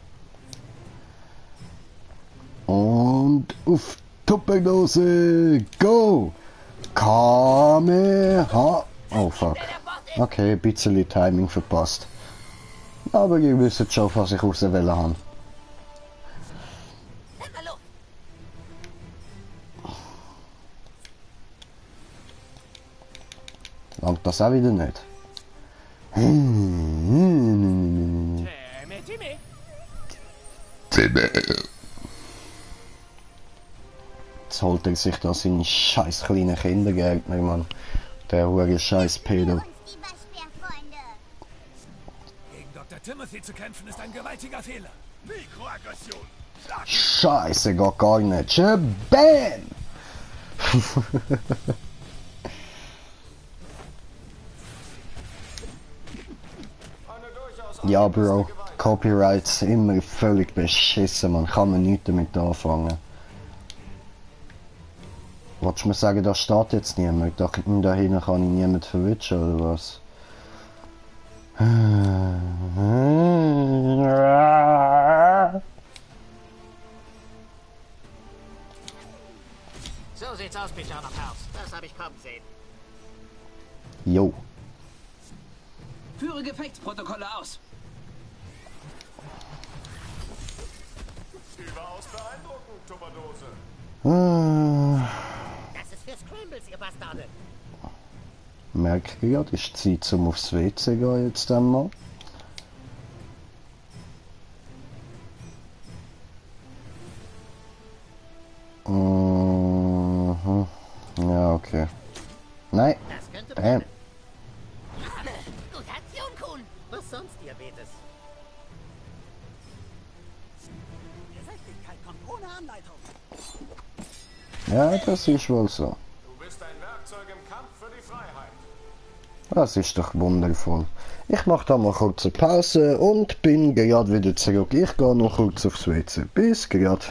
Und auf Tupperdose. Go! Kameha. Oh, fuck. Okay, ein bisschen Timing verpasst. Aber ihr wisst schon, was ich rauswählen habe. Hallo. Langt das auch wieder nicht? Timmy. Jetzt holt er sich da seinen scheiß kleinen Kindergärtner, Mann. Der hure scheiß Pedo. Uns die Waschbärfreunde. Gegen Dr. Timothy zu kämpfen ist ein gewaltiger Fehler. Mikroaggression. Schlag. Scheiße, geht gar nicht. Bam! Ja, Bro. Copyrights immer völlig beschissen, man kann man nichts damit anfangen. Wolltest du mir sagen, da steht jetzt niemand? Da hinten kann ich niemand verwischen, oder was? So sieht's aus, Pyjama Pals. Das habe ich kommen sehen. Jo. Führe Gefechtsprotokolle aus. Überaus beeindruckend, Tupperdose. Das ist für Scrambles, ihr Bastarde. Merke ich gerade, ist Zeit zum aufs WC gehen jetzt einmal. Mhm. Ja, okay. Nein. Das könnte Bam. Gute Aktion, Kuhn. Was sonst, Diabetes? Gerechtigkeit kommt ohne Anleitung. Ja, das ist wohl so. Du bist ein Werkzeug im Kampf für die Freiheit. Das ist doch wundervoll. Ich mache da mal kurz eine Pause und bin gerade wieder zurück. Ich gehe noch kurz aufs WC. Bis gerade.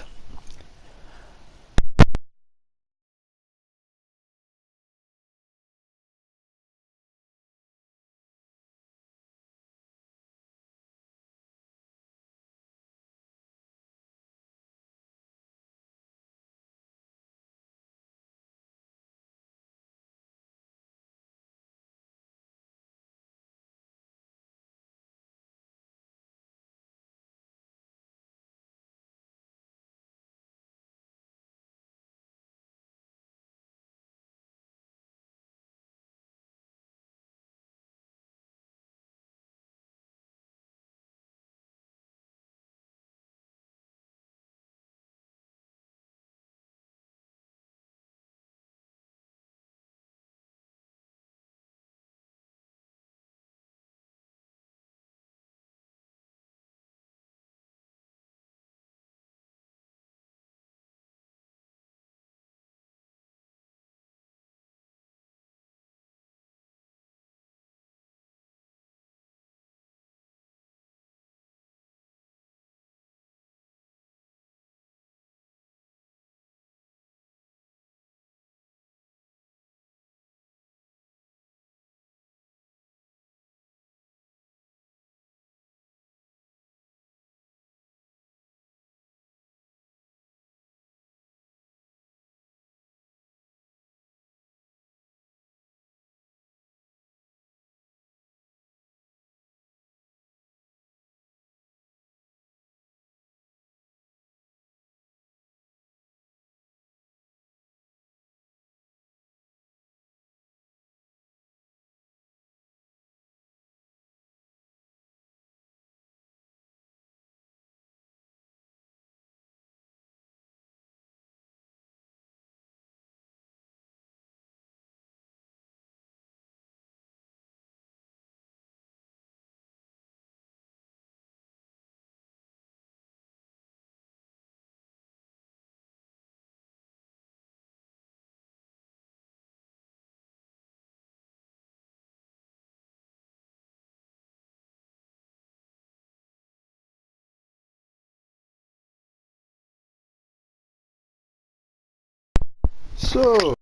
So,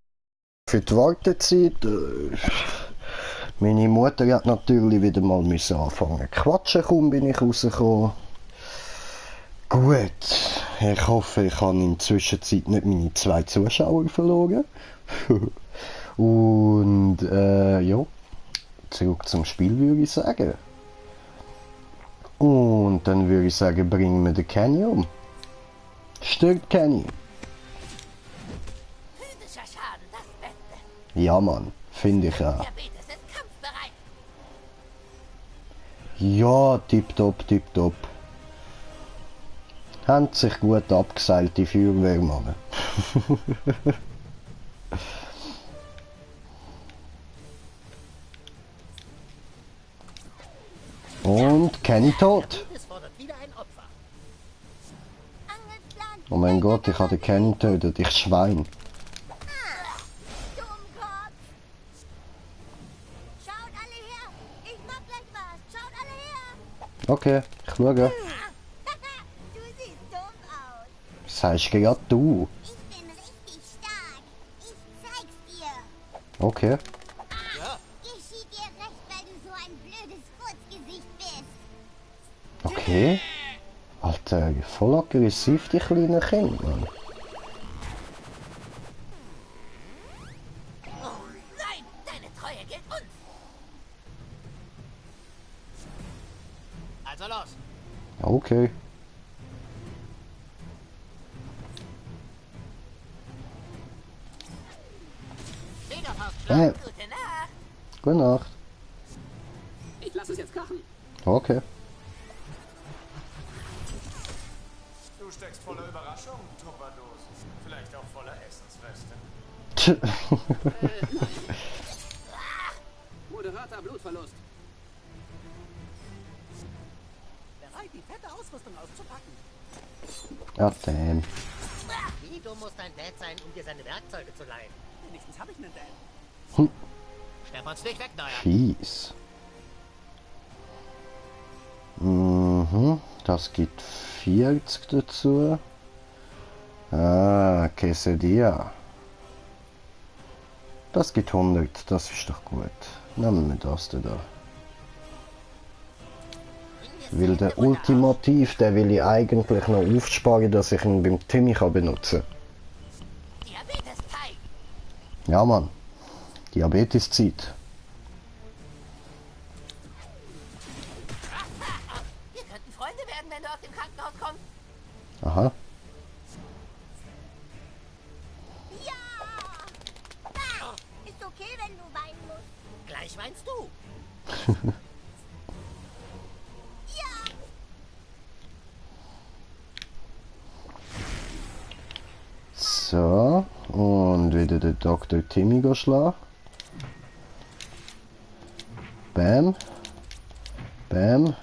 für die Wartezeit. Meine Mutter hat natürlich wieder mal müssen anfangen quatschen, kaum bin ich rausgekommen. Gut, ich hoffe, ich habe in der Zwischenzeit nicht meine 2 Zuschauer verloren. Und ja, zurück zum Spiel würde ich sagen. Und dann würde ich sagen, bringen wir den Kenny um. Stirbt Kenny. Physischer Schaden, das Beste. Ja Mann, finde ich auch. Diabetes ist kampfbereit. Ja, tipptopp, tipptopp. Haben sich gut abgeseilt, die Feuerwehrmannen. Und Kenny tot. Es fordert wieder ein Opfer. Angelplan. Oh mein Gott, ich habe Kenny getötet, ich Schwein. Dummkopf. Schaut alle her. Ich mach gleich was. Schaut alle her. Okay, ich schaue. Du siehst dumm aus. Was sagst gerade du? Ich bin richtig stark. Ich zeig's dir. Okay. Geschieht dir recht, weil du so ein blödes Furzgesicht bist. Okay. Alter, voll aggressiv, die kleinen Kinder, Mann. Oh, nein, deine Treue gilt uns. Also los. Okay. Federfaustschlag. Gute Nacht. Gute Nacht. Ich lasse es jetzt krachen. Okay. Du steckst voller Überraschung, Tupperdosen. Vielleicht auch voller Essensreste. Moderater Blutverlust. Bereit, die fette Ausrüstung auszupacken. Ja, damn. Wie dumm muss dein Dad sein, um dir seine Werkzeuge zu leihen? Wenigstens habe ich einen Dad. Stefans nicht weg, Neuer. Fies. Mhm, das gibt 40 dazu. Ah, Quesadilla. Das gibt 100, das ist doch gut. Nehmen wir das da. Weil der Ultimativ, der will ich eigentlich noch aufsparen, dass ich ihn beim Timmy kann benutzen kann. Diabetes-Teig. Ja, Mann. Diabeteszeit. Wir könnten Freunde werden, wenn du aus dem Krankenhaus kommst. Aha. Ja. Ah, ist okay, wenn du weinen musst. Gleich weinst du. Ja. So. Und wieder der Dr. Timmy schlagen. Bam. Bam.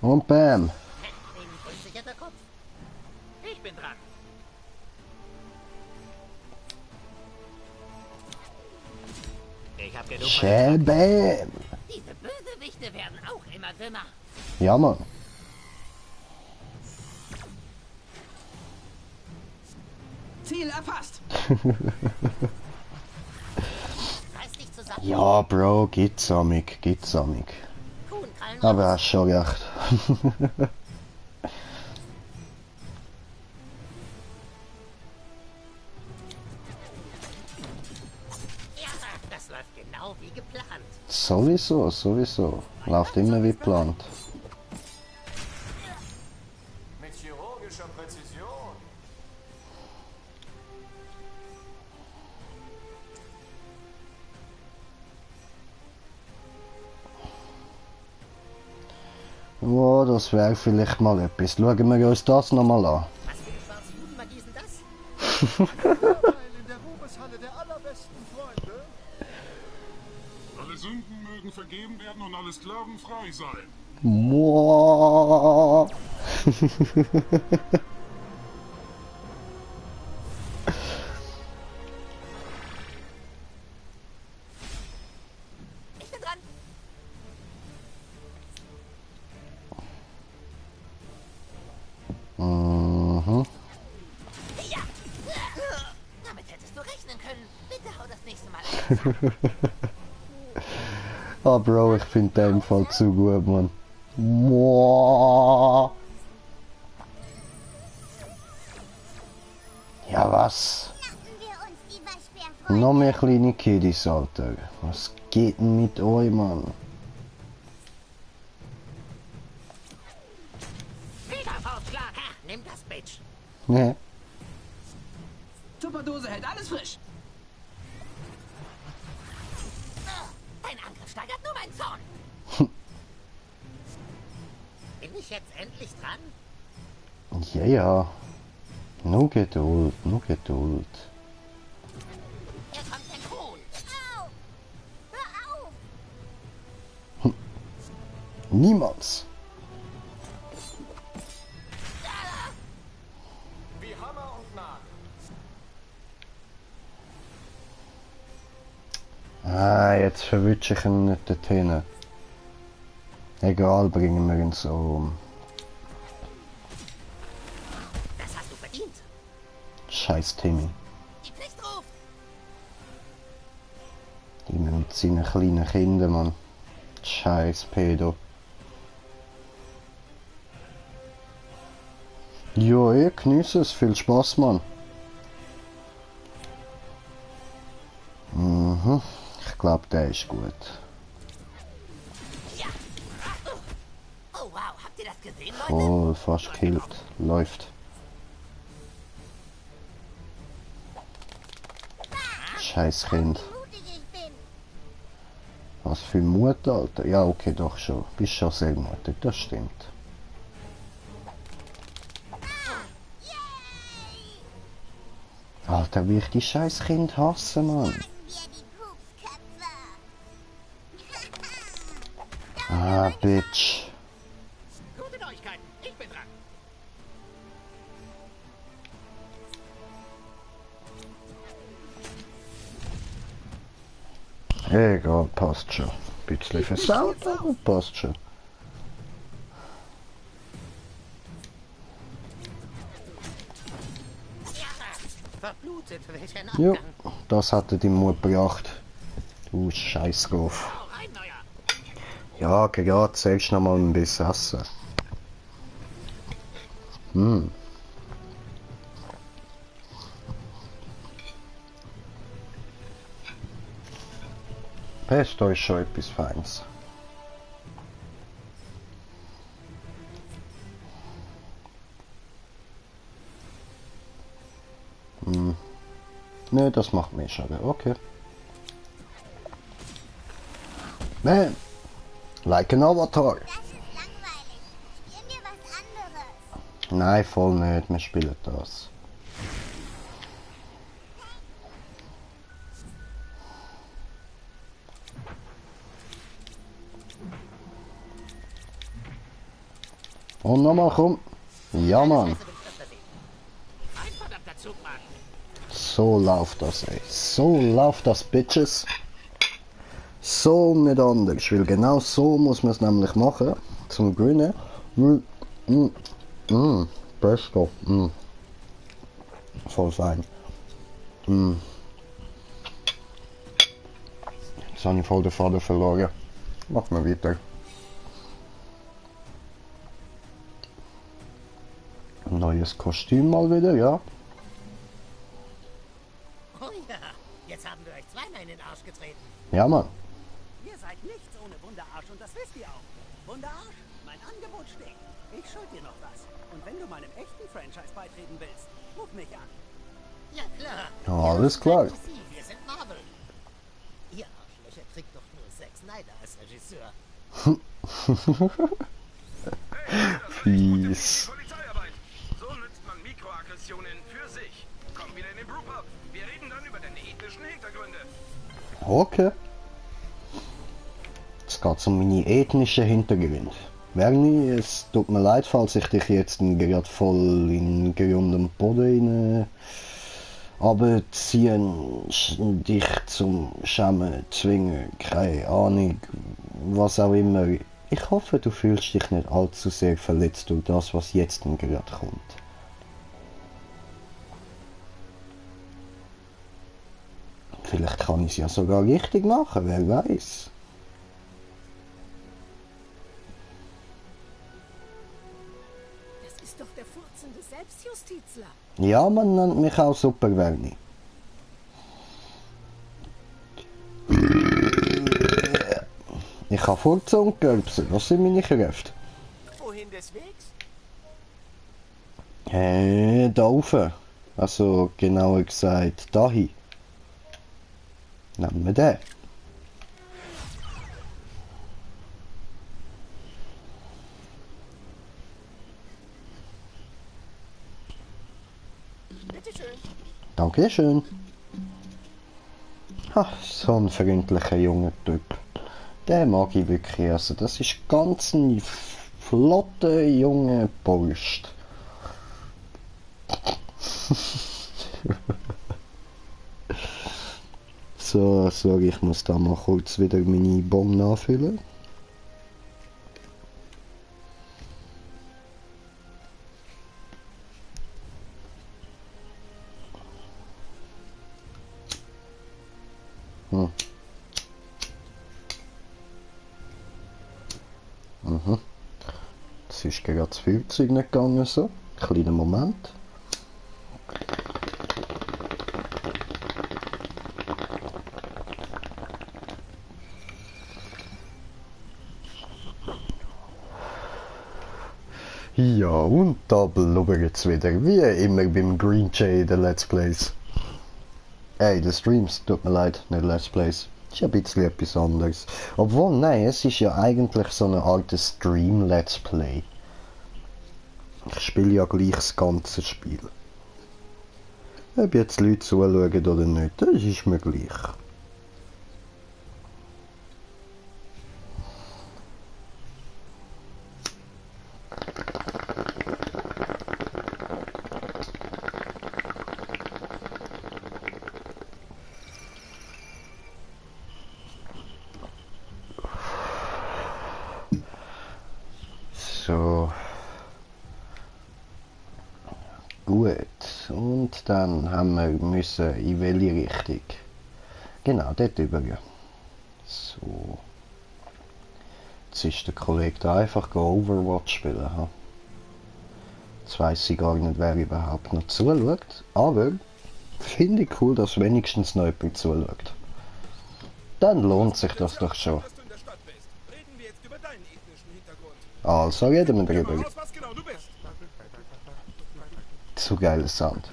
Und bam. Wem sich der Kopf? Ich bin dran. Ich hab genug. Bam. Diese Bösewichte werden auch immer dümmer. Ja, Mann. Ziel erfasst. Reiß dich zusammen. Ja, Bro, geht's amig, geht's amig. Kuhnkrallen Aber raus. hast schon recht. Ja, das läuft genau wie geplant. Sowieso, sowieso. Läuft immer wie geplant. Mit chirurgischer Präzision. Oh, das wäre vielleicht mal etwas. Schauen wir uns das nochmal an. Was für eine schwarze Judenmagie ist denn das? In der Ruhmeshalle der allerbesten Freunde. Alle Sünden mögen vergeben werden und alle Sklaven frei sein. Boah. Ich bin dran. Mhm. Ja. Damit hättest du rechnen können. Bitte hau das nächste Mal ein. Ah, Bro, ich finde den im Fall zu gut, Mann. Boah. Ja, was? Lassen wir uns die Waschbärfreunde. Noch mehr kleine Kiddies, Alter. Was geht denn mit euch, Mann? Federfaustschlag. Ha, nimm das, Bitch. Ne? Tupperdose hält alles frisch. Dein Angriff steigert nur meinen Zorn. Bin ich jetzt endlich dran? Ja, ja. Nur Geduld, nur Geduld. Hier kommt der Kuhn. Au. Hör auf. Niemals. Wie Hammer und Nagel. Ah, jetzt verwünsche ich ihn nicht dorthin. Egal, bringen wir ihn so um. Das hast du verdient. Scheiß Timmy. Gib nicht drauf. Immer mit seinen kleinen Kindern, Mann. Scheiß Pedo. Ja, ich genieße es. Viel Spaß, Mann. Mhm. Ich glaube, der ist gut. Ja. Oh wow, habt ihr das gesehen, Leute? Voll, fast killt. Läuft. Scheiß Kind. Wie mutig ich bin. Was für Mut, Alter. Ja, okay, doch schon. Bist schon sehr mutig, das stimmt. Alter, wie ich die scheiß Kind hasse, Mann. Wir die Pupsköpfe. Ah, Bitch. Gute Neuigkeiten, ich bin dran. Egal, passt schon. Bisschen versaut, aber passt schon. Verblutet, welcher Jo, Abgang. das hatte die Mut gebracht. Du Scheißgriff. Hau rein, Neuer. Ja, gerade selbst noch mal ein bisschen essen. Hm. Pesto ist schon etwas Feines. Hm. Ne, das macht mich schade. Okay. Man, like an Avatar. Das ist langweilig. Spielen wir was anderes. Nein, voll nicht. Wir spielen das. Und nochmal, komm. Ja, Mann. Ein verdammter Zug, Mann. So läuft das, ey. So läuft das, Bitches. So nicht anders. Weil genau so muss man es nämlich machen. Zum Gewinnen. Pesto. Voll fein. Jetzt habe ich voll den Faden verloren. Machen wir weiter. Ein neues Kostüm mal wieder, ja. Oh ja, jetzt haben wir euch zweimal in den Arsch getreten. Ja, Mann. Ihr seid nichts ohne Wunderarsch und das wisst ihr auch. Wunderarsch, mein Angebot steht. Ich schuld dir noch was. Und wenn du meinem echten Franchise beitreten willst, ruf mich an. Ja klar. Ja, alles klar. Wir sind Marvel. Ihr Arschlöcher kriegt doch nur Zack Snyder als Regisseur. Fies. Polizeiarbeit. So nützt man Mikroaggressionen für sich. Komm wieder in den Brewpub. Wir reden dann über deine ethnischen Hintergründe. Okay. Jetzt geht es um meine ethnischen Hintergründe. Werni, es tut mir leid, falls ich dich jetzt gerade voll in Grund und Boden abziehen, dich zum Schämen zwingen, keine Ahnung, was auch immer. Ich hoffe, du fühlst dich nicht allzu sehr verletzt durch das, was jetzt gerade kommt. Vielleicht kann ich es ja sogar richtig machen, wer weiß. Das ist doch der furzende Selbstjustizler. Ja, man nennt mich auch Super Werni. Ich kann furzen und gölpsen, das sind meine Kräfte. Wohin des Wegs? Da oben. Also genauer gesagt dahin. Nehmen wir den. Bitteschön. Dankeschön. Ach, so ein freundlicher junger Typ. Den mag ich wirklich. Also das ist ganz ein flotter, junger Post. So, sorry, ich muss da mal kurz wieder meine Bon nachfüllen. Es ist gerade das Feuerzeug nicht gegangen, so. Kleiner Moment. Ja, und da blubbert es wieder, wie immer beim Green Jay der Let's Plays. Ey, der Streams, tut mir leid, nicht Let's Plays. Ist ja ein bisschen etwas anderes. Obwohl, nein, es ist ja eigentlich so eine Art Stream-Let's Play. Ich spiele ja gleich das ganze Spiel. Ob jetzt Leute zuschauen oder nicht, das ist mir gleich. So. Gut. Und dann haben wir müssen in welche Richtung? Genau, dort über. So. Jetzt ist der Kollege da einfach Overwatch spielen. Ha? Jetzt weiss ich gar nicht, wer überhaupt noch zuschaut. Aber finde ich cool, dass wenigstens noch jemand zuschaut. Dann lohnt sich das doch schon. Also reden wir drüber. Zu geiler Sound.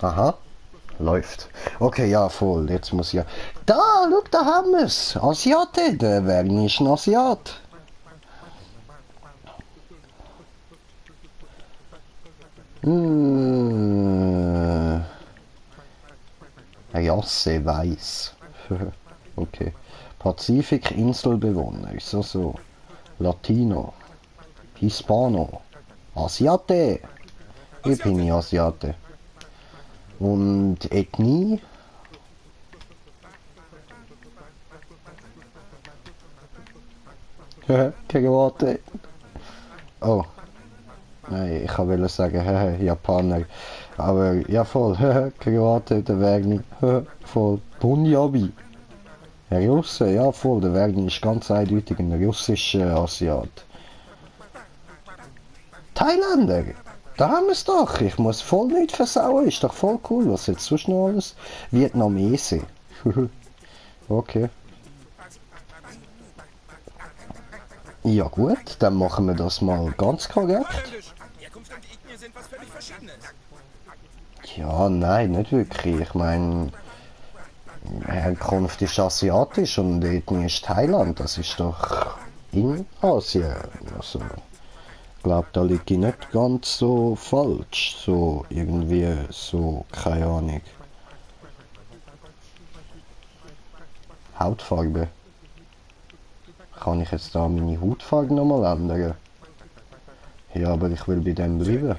Aha, läuft. Okay, ja, voll. Jetzt muss ja. Da, schau, da haben wir's. Asiate, der Werni ist ein Asiat. Rasse weiß. Okay. Pazifik-Inselbewohner, ist das so? Latino. Hispano. Asiate. Ich bin Asiate. Und Ethnie? Karate. Oh. Nein, ich wollte sagen, Japaner. Aber ja voll, Karate, der Werni, voll. Punjabi. Ein Russe, ja voll, der Werni ist ganz eindeutig ein russischer Asiat. Thailänder, da haben wir es doch. Ich muss voll nicht versauen, ist doch voll cool. Was jetzt sonst noch alles? Vietnamese. Okay. Ja gut, dann machen wir das mal ganz korrekt. Ja, nein, nicht wirklich. Ich meine, Herkunft ist asiatisch und Ethnie ist Thailand. Das ist doch in Asien. Also, ich glaube, da liege ich nicht ganz so falsch. So, irgendwie, so, keine Ahnung. Hautfarbe. Kann ich jetzt da meine Hautfarbe nochmal ändern? Ja, aber ich will bei dem bleiben.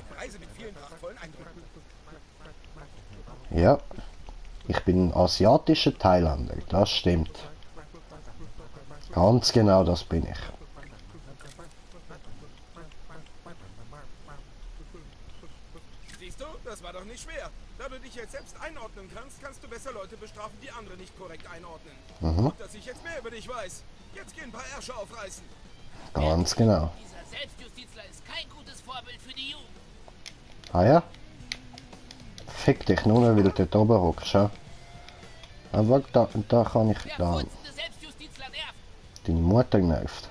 Ja, ich bin ein asiatischer Thailänder, das stimmt. Ganz genau, das bin ich. Siehst du, das war doch nicht schwer. Da du dich jetzt selbst einordnen kannst, kannst du besser Leute bestrafen, die andere nicht korrekt einordnen. Gut, dass ich jetzt mehr über dich weiß. Jetzt gehen ein paar Ärsche aufreißen. Ganz genau. Dieser Selbstjustizler ist kein gutes Vorbild für die Jugend. Ah ja? Fick dich, nur weil du dort oben hockst, ja? Aber da kann ich... Da. Deine Mutter nervt.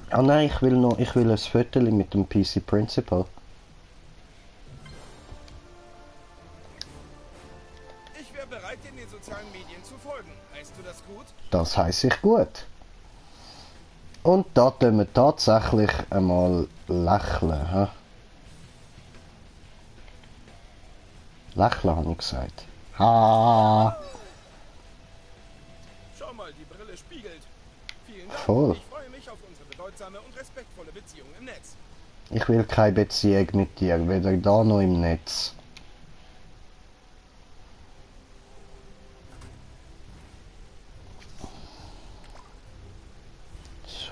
Ah nein, ich will ein Foto mit dem PC Principal. Ich wäre bereit, in den sozialen Medien zu folgen. Heißt du das gut? Das heisst ich gut. Und da tun wir tatsächlich einmal lächeln. He? Lächeln habe ich gesagt. Ha! Schau mal, die Brille spiegelt. Vielen Dank. Voll. Ich freue mich auf unsere bedeutsame und respektvolle Beziehung im Netz. Ich will keine Beziehung mit dir, weder da noch im Netz.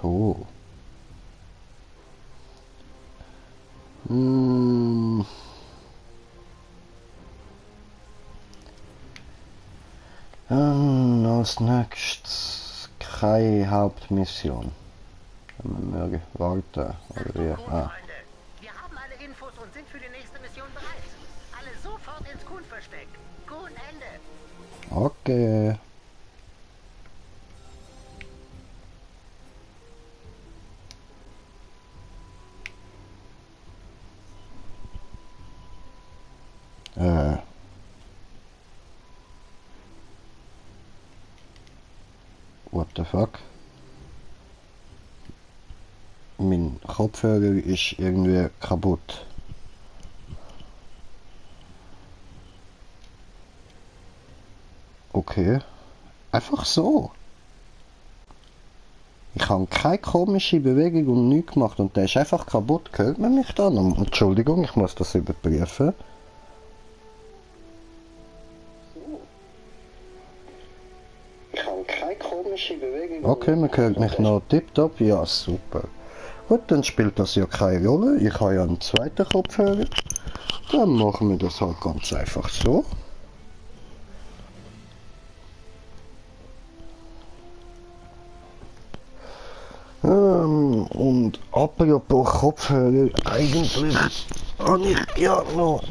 So. Als nächstes keine Hauptmission. Wir mögen warten. Oder wie? Ah. Wir haben alle Infos und sind für die nächste Mission bereit. Alle sofort ins Kuhn-Versteck. Kuhn, Ende. Okay. What the fuck? Mein Kopfhörer ist irgendwie kaputt. Okay. Einfach so. Ich habe keine komische Bewegung und nichts gemacht und der ist einfach kaputt. Hört man mich da noch? Entschuldigung, ich muss das überprüfen. Ich habe keine komische Bewegung. Okay, man hört mich noch tipptopp. Ja, super. Gut, dann spielt das ja keine Rolle. Ich habe ja einen zweiten Kopfhörer. Dann machen wir das halt ganz einfach so. Und apropos Kopfhörer, eigentlich habe ich ja noch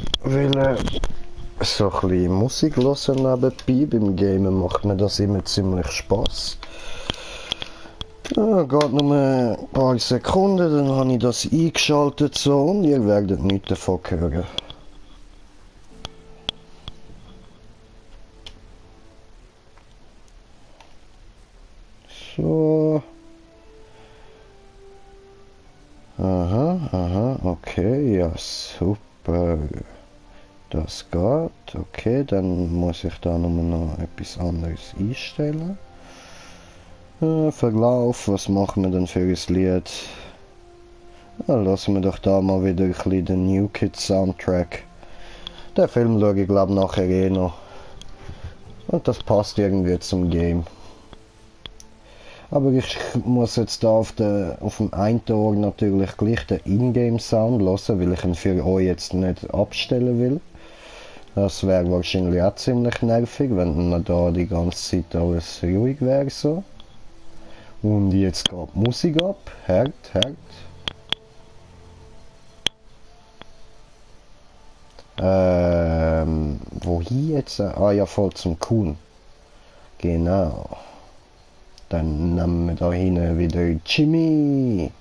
so ein bisschen Musik hören nebenbei. Beim Gamen macht mir das immer ziemlich Spaß. Ja, geht nur ein paar Sekunden, dann habe ich das eingeschaltet so und ihr werdet nichts davon hören. So. Aha, okay, ja super. Das geht, okay, dann muss ich da noch etwas anderes einstellen. Verlauf, was machen wir denn für ein Lied? Ja, lassen wir doch da mal wieder ein bisschen den New Kids Soundtrack. Den Film schaue ich glaube nachher eh noch. Und das passt irgendwie zum Game. Aber ich muss jetzt da auf dem einen Ohr natürlich gleich den Ingame-Sound hören, weil ich ihn für euch jetzt nicht abstellen will. Das wäre wahrscheinlich auch ziemlich nervig, wenn da die ganze Zeit alles ruhig wäre so. Und jetzt geht die Musik ab. Hört. Wohin jetzt? Ah ja, voll zum Kuhn. Genau. Dann nehmen wir da hinten wieder Jimmy.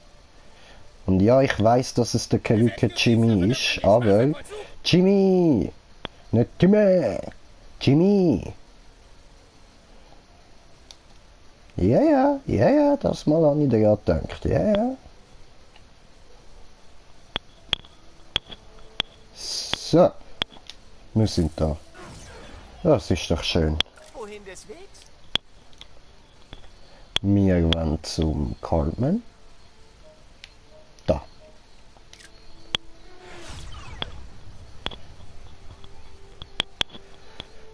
Und ja, ich weiß, dass es der Perücke Jimmy ist, aber Jimmy! Nicht Jimmy! Jimmy! Ja, das mal habe ich dir ja gedacht, ja. So, wir sind da. Das ist doch schön. Wohin des Wegs? Wir wollen zum Cartman. Da.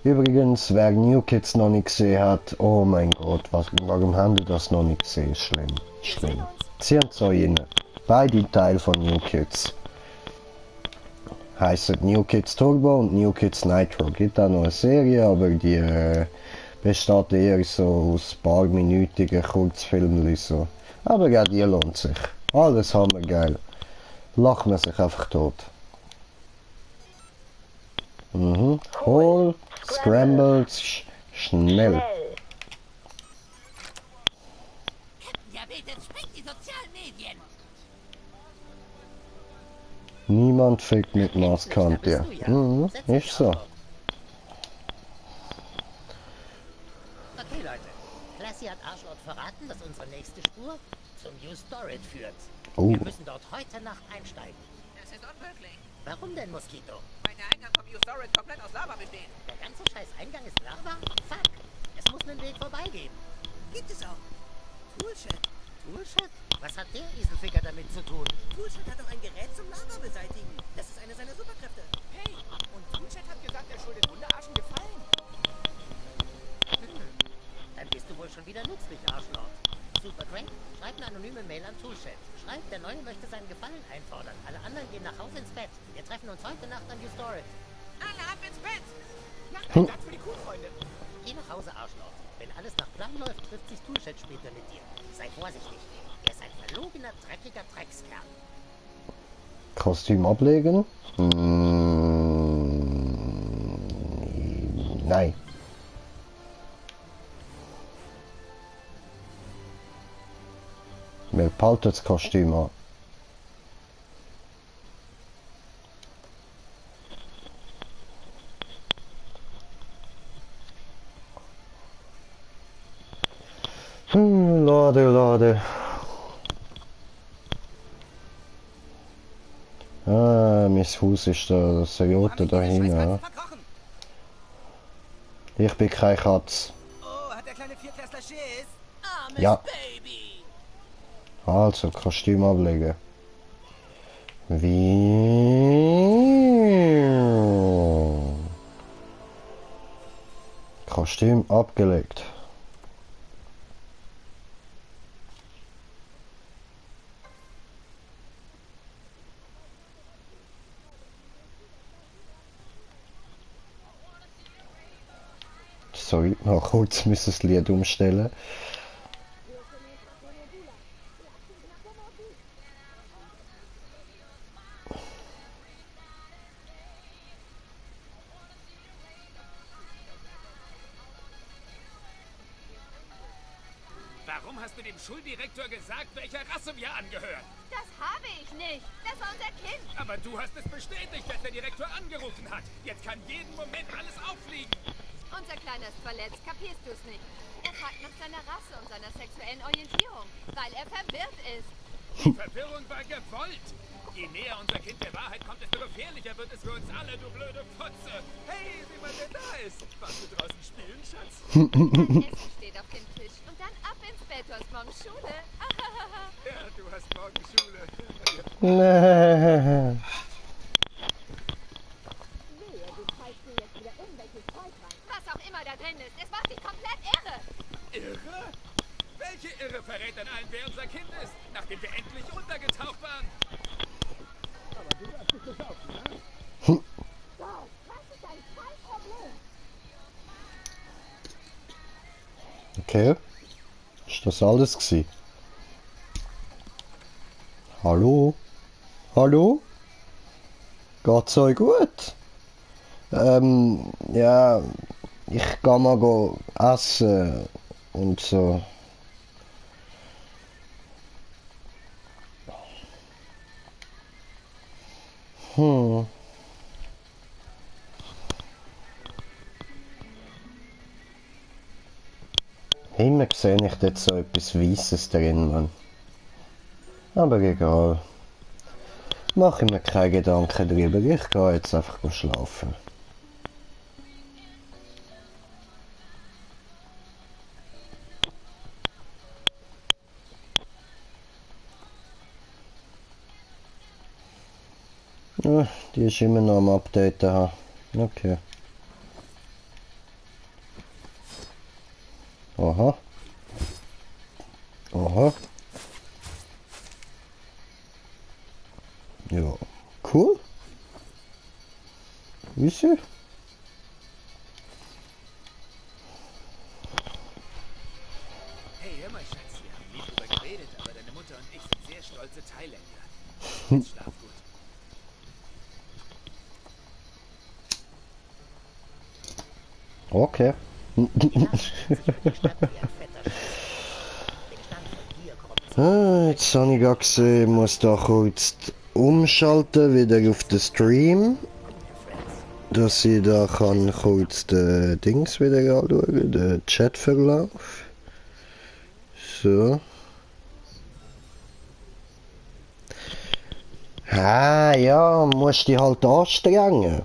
Übrigens, wer New Kids noch nicht gesehen hat, oh mein Gott, warum haben die das noch nicht gesehen? Schlimm. Zieht es euch rein. Beide Teile von New Kids. Heißen New Kids Turbo und New Kids Nitro. Gibt auch noch eine Serie, aber die besteht eher so aus paarminütigen Kurzfilmen so. Aber ja, die lohnt sich. Alles hammergeil. Lacht man sich einfach tot. Hol, Scrambled, schnell. Ja, bitte, springt die sozialen Medien. Niemand fickt mit Maskant, ja. Ist so. Okay, Leute. Classy hat Arschloch verraten, dass unsere nächste Spur zum New Storage führt. Oh. Wir müssen dort heute Nacht einsteigen. Das ist unmöglich, Warum denn, Moskito? weil der Eingang vom New Storage komplett aus Lava besteht. Der ganze scheiß Eingang ist Lava? Fuck. Es muss einen Weg vorbeigeben. Gibt es auch. Toolshed. Toolshed? Was hat der Iselficker damit zu tun? Toolshed hat doch ein Gerät zum Lava beseitigen. Das ist eine seiner Superkräfte. Hey, und Toolchat hat gesagt, er schuldet Wunderarschen Gefallen. Dann bist du wohl schon wieder nützlich, Arschloch. Super Crank, schreib eine anonyme Mail an Toolshed. Schreib, der Neue möchte seinen Gefallen einfordern. Alle anderen gehen nach Hause ins Bett. Wir treffen uns heute Nacht an New Storage. Alle ab ins Bett! Macht einen Platz für die Kuhfreunde. Geh nach Hause, Arschloch. Wenn alles nach Plan läuft, trifft sich Toolshed später mit dir. Sei vorsichtig. Er ist ein verlogener, dreckiger Dreckskerl. Kostüm ablegen? Nein. Wir behalten das Kostüm an. Lade. Ah, mein Haus ist da, das Toyota da hinten. Ich bin keine Katz. Oh, hat der kleine Viertklässler Schiss? Armes Ja. Baby! Also, Kostüm ablegen. Wie? Kostüm abgelegt. Sorry, noch kurz müssen das Lied umstellen. Warum hast du dem Schuldirektor gesagt, welcher Rasse wir angehören? Das habe ich nicht. Das war unser Kind. Aber du hast es bestätigt, dass der Direktor angerufen hat. Jetzt kann jeden Moment alles auffliegen. Unser Kleiner ist verletzt, kapierst du es nicht? Er fragt nach seiner Rasse und seiner sexuellen Orientierung, weil er verwirrt ist. Die Verwirrung war gewollt. Je näher unser Kind der Wahrheit kommt, desto gefährlicher wird es für uns alle, du blöde Fotze. Hey, sieh mal, wer da ist. Warst du draußen spielen, Schatz? Dein Essen steht auf dem Tisch und dann ab ins Bett, du hast morgen Schule. Ja, du hast morgen Schule. Nee. Was auch immer da drin ist, es macht dich komplett irre. Irre? Welche Irre verrät denn allen, wer unser Kind ist, nachdem wir endlich untergetaucht waren? Okay. Ist das alles gewesen? Hallo? Hallo? Geht's euch gut? Ja, ich geh mal go essen und so. Immer sehe ich dort so etwas Weisses drin, Mann. Aber egal. Mache ich mir keine Gedanken drüber. Ich gehe jetzt einfach schlafen. Ja, die ist immer noch am Updaten. Okay. Aha. Aha. Ja, cool. Wieso? Hey, hör mal, Schatz, wir haben nie drüber geredet, aber deine Mutter und ich sind sehr stolze Thailänder. Jetzt schlaf gut. Okay. Jetzt habe ich gerade gesehen, muss da kurz umschalten, wieder auf den Stream. dass ich da kann kurz den Dings wieder anschauen, den Chatverlauf. So. Ah ja, musst dich halt anstrengen.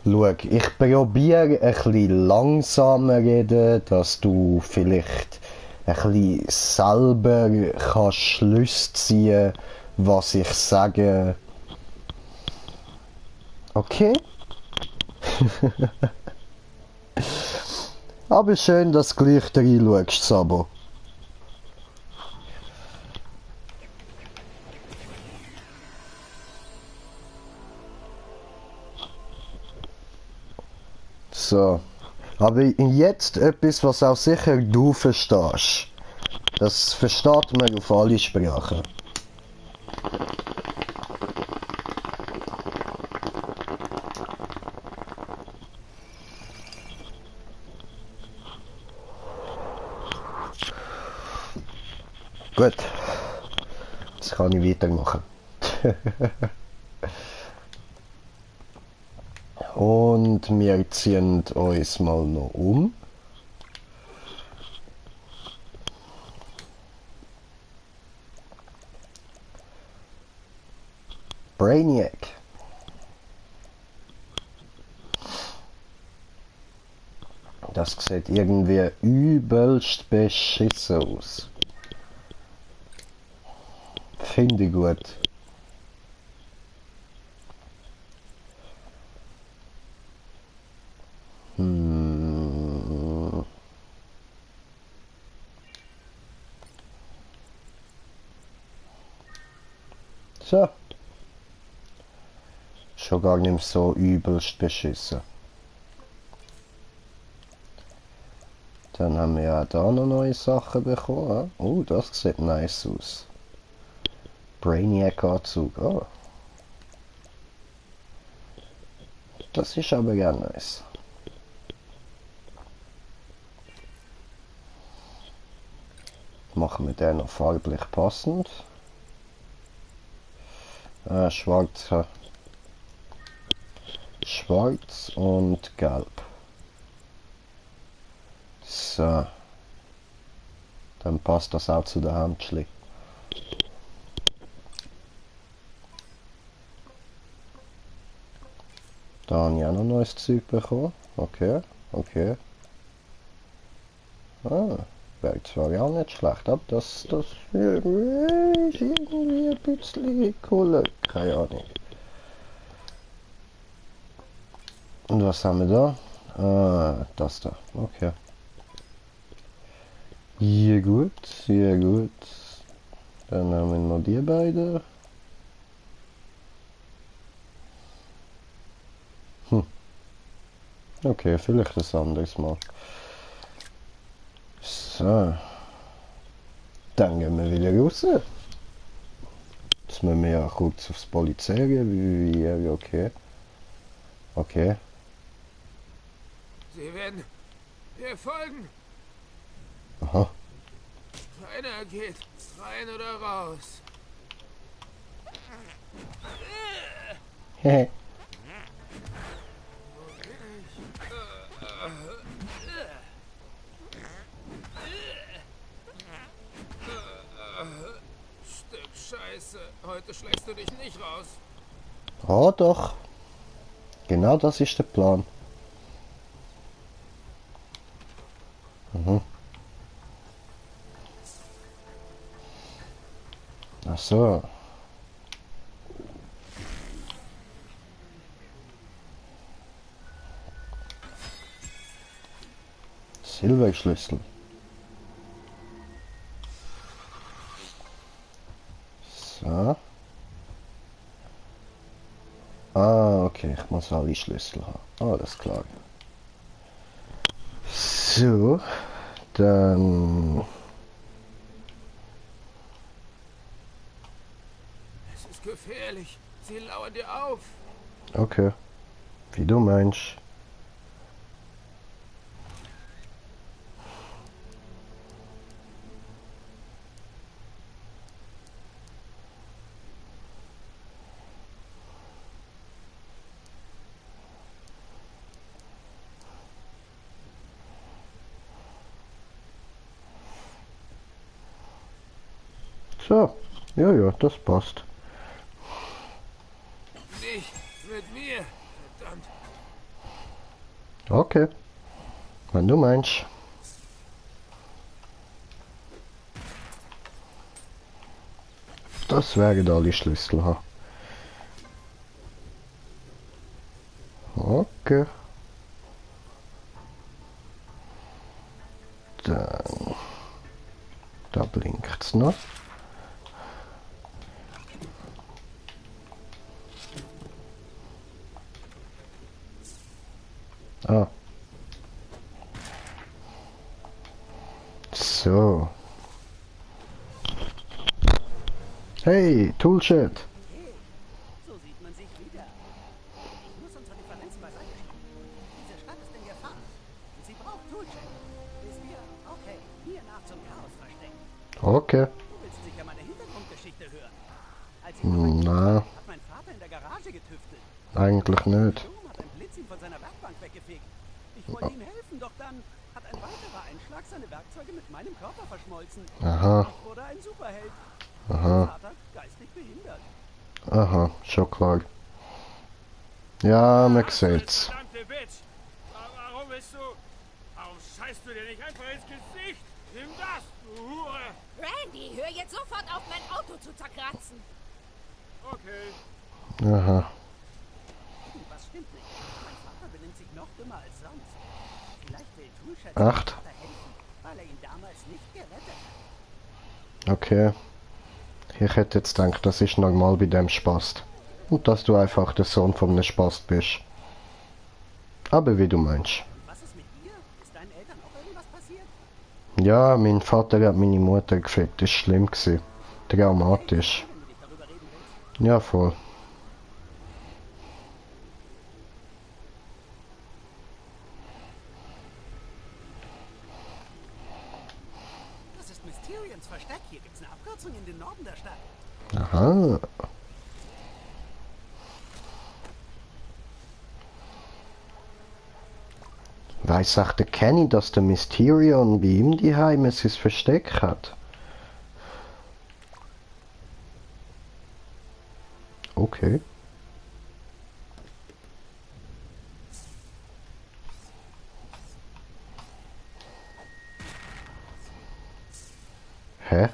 Schau, ich probiere ein bisschen langsamer reden, dass du vielleicht ein bisschen selber kannst Schlüsse ziehen, was ich sage. Okay? Aber schön, dass du gleich reinschaust, Sabo. So. Aber jetzt etwas, was auch sicher du verstehst. Das versteht man auf alle Sprachen. Gut. Jetzt kann ich weitermachen. Und wir ziehen uns mal noch um. Brainiac. Das sieht irgendwie übelst beschissen aus. Finde ich gut. So. Schon gar nicht so übelst beschissen. Dann haben wir ja da noch neue Sachen bekommen. Oh, das sieht nice aus. Brainiac-Anzug. Oh. Das ist aber ja nice. Machen wir den noch farblich passend. Schwarz. Schwarz und gelb. So. Dann passt das auch zu der Handschli. Da habe ich auch noch neues Zeug bekommen. Okay, okay. Ah, wäre zwar ja nicht schlecht, aber das ist irgendwie ein bisschen cooler. Keine Ahnung. Und was haben wir da? Ah, das da. Okay. Hier gut, hier gut. Dann haben wir noch die beiden. Okay, vielleicht ein anderes Mal. So. Dann gehen wir wieder raus. Jetzt müssen wir ja kurz aufs Polizei gehen, wie okay. Okay. Sie werden mir folgen. Aha. Keiner geht rein oder raus. Hehe. Stück Scheiße. Heute schlägst du dich nicht raus. Oh doch. Genau das ist der Plan. Mhm. Ach so. Silberschlüssel. So. Ah, okay, ich muss alle Schlüssel haben. Alles klar. So, dann... Es ist gefährlich. Sie lauern dir auf. Okay, wie du meinst. So, ja, ja, das passt. Nicht mit mir. Verdammt. Okay, wenn du meinst. Das wären alle Schlüssel. Ha. Okay. Dann. Da blinkt's noch. Ah. So. Hey, Toolshed. So sieht man sich wieder. Ich muss unsere Differenzen beiseite schieben. Diese Stadt ist in Gefahr. Und sie braucht Toolcheck. Wisst ihr? Okay, hier nach zum Chaos verstecken. Okay. Du willst sicher meine Hintergrundgeschichte hören. Als ich noch Na, hat mein Vater in der Garage getüftelt. eigentlich nicht. Sturm hat ein Blitz ihn von seiner Werkbank weggefegt. Ich wollte ihm helfen, doch dann hat ein weiterer Einschlag seine Werkzeuge mit meinem Körper verschmolzen. Aha, Ich wurde ein Superheld. aha, Mein Vater geistig behindert. aha, schon klar. Ja, man sieht's. Verdammte Bitch. Warum willst du... Warum scheißt du dir nicht einfach ins Gesicht? Nimm das, du Hure. Randy, hör jetzt sofort auf, mein Auto zu zerkratzen. Okay. Aha. Was stimmt nicht? Mein Vater benimmt sich noch dümmer als sonst. Vielleicht will Toolshed 8. Vater helfen, weil er ihn damals nicht gerettet hat. Okay. Ich hätte jetzt gedacht, das ist normal bei dem Spast. Und dass du einfach der Sohn von einem Spast bist. Aber wie du meinst. Was ist mit dir? Ist deinen Eltern auch irgendwas passiert? Ja, mein Vater hat meine Mutter gefickt. Das ist schlimm gewesen. Traumatisch. Wenn du nicht darüber reden willst. Ja, voll. Das ist Mysterians Versteck. Hier gibt's eine Abkürzung in den Norden der Stadt. Aha. Weiß auch der Kenny, dass der Mysterion bei ihm die Heime sein Versteck hat? Okay. Hä?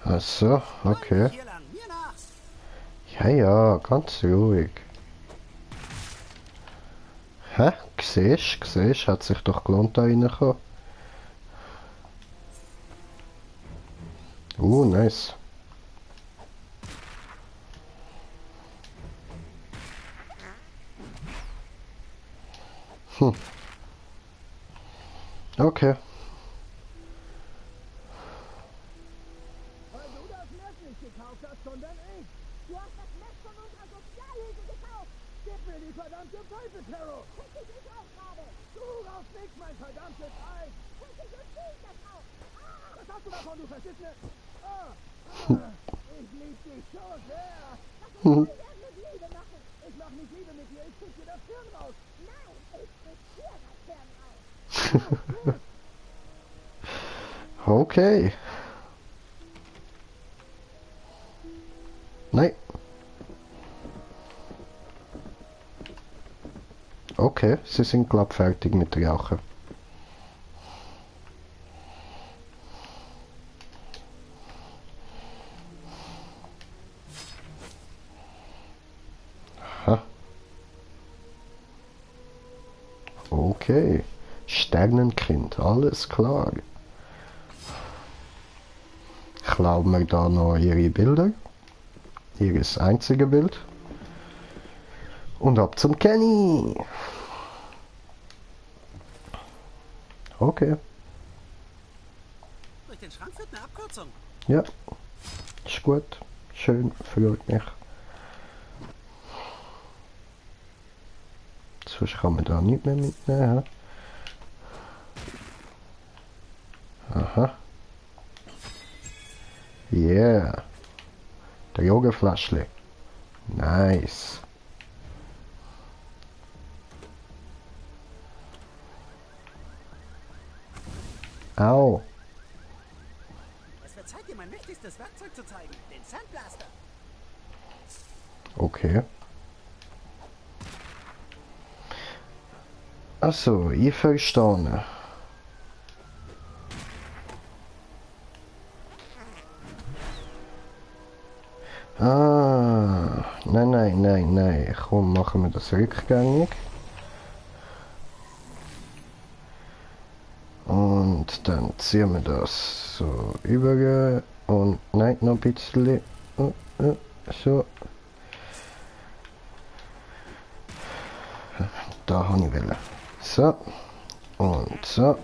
Ach so, okay. Hier lang, mir nach. Ja, ja, ganz ruhig. Hä? Siehst, hat sich doch gelohnt, da reinkommen. Nice. Okay. Weil du das Messer nicht gekauft hast, sondern ich. Du hast das Messer von unserer Sozialhilfe gekauft. Gib mir die verdammte Pfeife, Terror. Krieg ich auch gerade. Du raufst nicht mein verdammtes Ei. Krieg ich und krieg das auch. Was hast du davon, du Verschissene? Ich lieb dich so sehr. Was soll ich denn mit Liebe machen? Ich mach nicht Liebe mit dir, ich krieg dir das Hirn raus. Nein, ich krieg hier das Hirn raus. Okay. Nein. Okay, sie sind glaub fertig mit Rauchen. Aha. Okay. Sternenkind, alles klar. Klauen wir da noch ihre Bilder. Ihres einzige Bild. Und ab zum Kenny. Okay. Durch den Schrank führt eine Abkürzung. Ja. Ist gut. Schön. Freut mich. Sonst kann man da nicht mehr mitnehmen. Aha. Yeah. Der Yoga-Fläschle. Nice. Au. Es wird Zeit, dir mein mächtigstes Werkzeug zu zeigen. Den Sandblaster. Okay. Also, ich verstehe. Ah, nein. Komm, machen wir das rückgängig. Und dann ziehen wir das so über und nein, noch ein bisschen. So. Da habe ich wollen. So. Und so.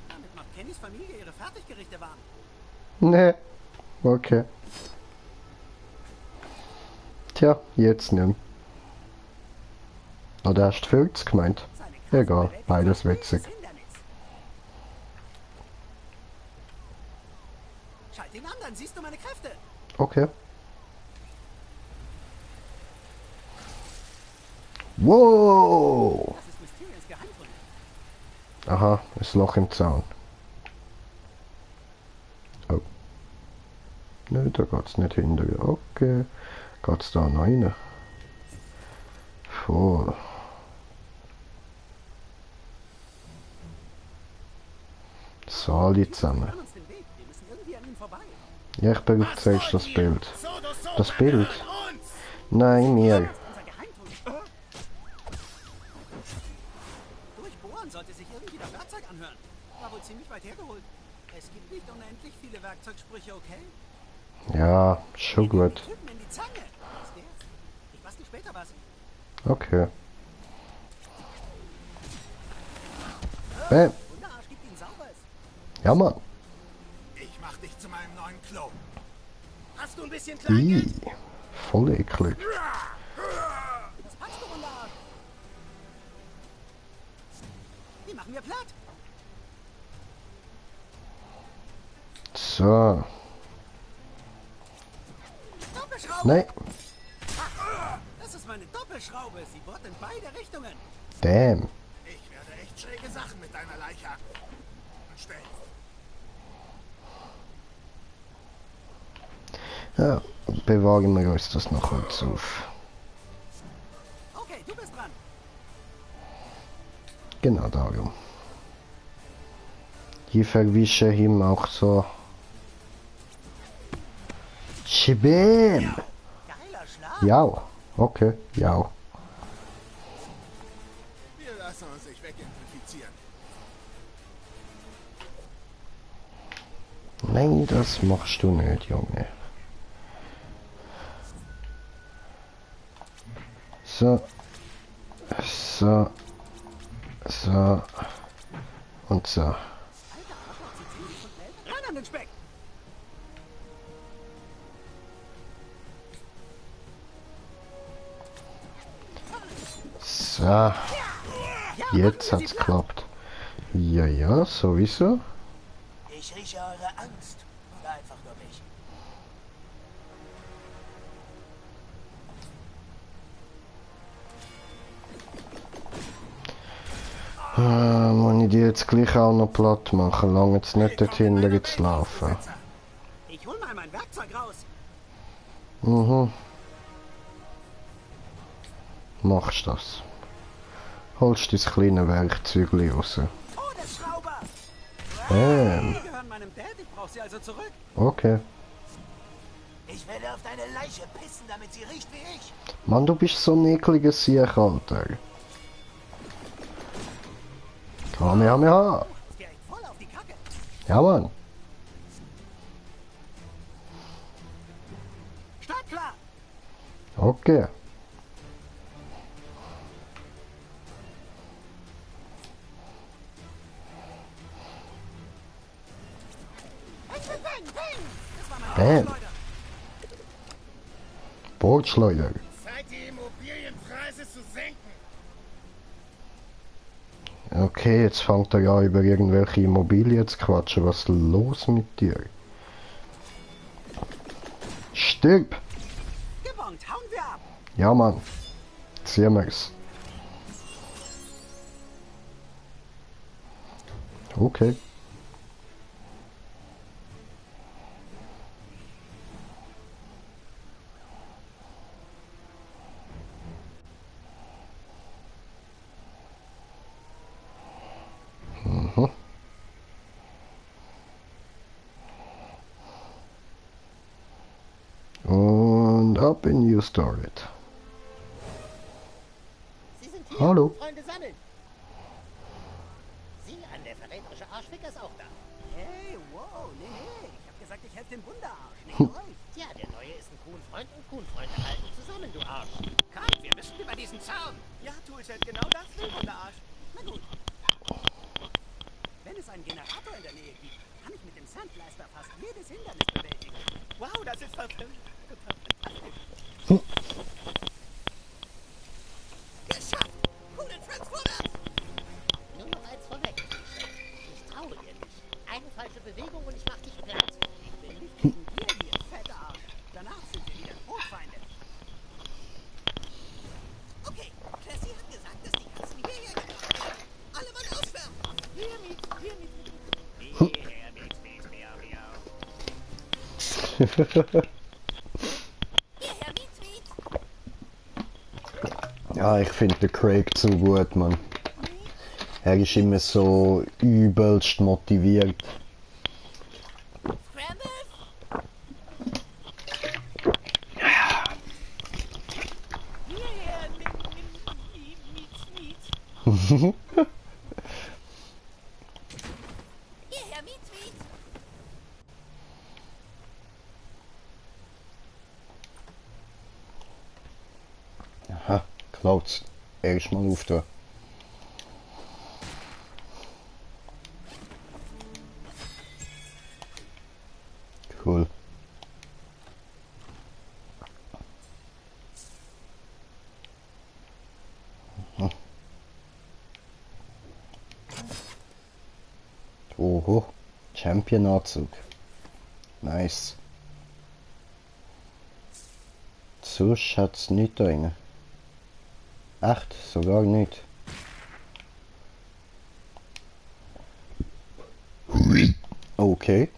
Damit macht Kennys Familie ihre Fertiggerichte warm. Ne. Okay. Tja, jetzt nimm. Oder hast du 40 gemeint? Egal, beides witzig. Schalt ihn an, dann siehst du meine Kräfte. Okay. Wow! Das ist Mysterians Geheimtunnel. Aha, das Loch im Zaun. Oh. Nö, da geht's nicht hinter. Okay. Geht's da noch rein? Voll. So, alle zusammen. Wir uns den Weg. Wir müssen irgendwie an ihm vorbei. Ja, ich brauche zuerst das Bild. Das Bild? Nein, mir. Unser Geheimtunnel. Durchbohren sollte sich irgendwie das Werkzeug anhören. War wohl ziemlich weit hergeholt. Es gibt nicht unendlich viele Werkzeugsprüche, okay? Ja, schon gut. Typen in die Zange. Was wär's? Ich bastel später was. Okay. Bäm. Wunderarsch gibt ihn sauberes. Ja, Mann. Ich mach dich zu meinem neuen Klo. Hast du ein bisschen Ih, Kleingeld? voll eklig. Das packst du, Wunderarsch. Die machen wir platt. So. Doppelschraube. Nein. Das ist meine Doppelschraube. Sie bohrt in beide Richtungen. Damn. Ich werde echt schräge Sachen mit deiner Leiche anstellen. Ja, bewahren wir uns das noch kurz auf. Okay, du bist dran. Genau darum. Ich verwische ihm auch so. Chibim! Geiler Schlag. Ja, okay, ja. Wir lassen uns nicht weginfizieren. Nein, das machst du nicht, Junge. So. So. So. Und so. Ran an den Speck. So. Jetzt hat's geklappt. Ja, sowieso. Ich rieche eure Angst. Oder einfach nur mich. Muss ich die jetzt gleich auch noch platt machen? Lange jetzt nicht dort hinten zu laufen. Ich hol mal mein Werkzeug raus. Mhm. Machst das. Holst dein kleine Werkzeug raus. Todesschrauber. Die gehören meinem Dad. Ich brauch sie also zurück. Okay. Ich werde auf deine Leiche pissen, damit sie riecht wie ich. Mann, du bist so ein ekliger Sieg, Alter. Komm, ja. Direkt voll auf die Kacke. Ja, Mann. Startklar. Okay. Bam. Bordschleuder. Zeit, die Immobilienpreise zu senken. Okay, jetzt fängt er ja über irgendwelche Immobilien zu quatschen. Was ist los mit dir? Stirb! Gebongt, hauen wir ab. Ja, Mann. Ziehen wir's. Okay. Open you started. Sie sind hier, Hallo. Freunde sammeln. Sieh an, der verräterische Arschficker ist auch da. Hey, wow, nee. Ich hab gesagt, ich helfe dem Wunderarsch, nicht euch. Tja, der Neue ist ein Kuhnfreund und Kuhnfreunde halten zusammen, du Arsch. Komm, wir müssen über diesen Zaun. Ja, Toolchat, genau das, du Wunderarsch. Na gut. Wenn es einen Generator in der Nähe gibt, kann ich mit dem Sandblaster fast jedes Hindernis bewältigen. Wow, das ist total fantastisch. Geschafft! Cool and Friends vorwärts! Nur noch eins vorweg. Ich traue dir nicht. Eine falsche Bewegung und ich mach dich platt. Wenn nicht gegen dir hier, fetter Arsch. Danach sind wir wieder Todfeinde. Okay, Cassie hat gesagt, dass die Katzen hierher gebracht werden. Alle Mann ausschwärmen! Hier, Miet. Hierher, Miet, miau, miau. Hierher, Miet. Ja, ich finde den Craig zu gut, Mann. Er ist immer so übelst motiviert. Scrambles? Hierher, Miet. Hierher, Miet. Aha, klaut's. Erstmal auftun. Cool. Mhm. Oho, Champion-Anzug. Nice. Sonst hat's nichts drin. Echt? Sogar nicht. Okay.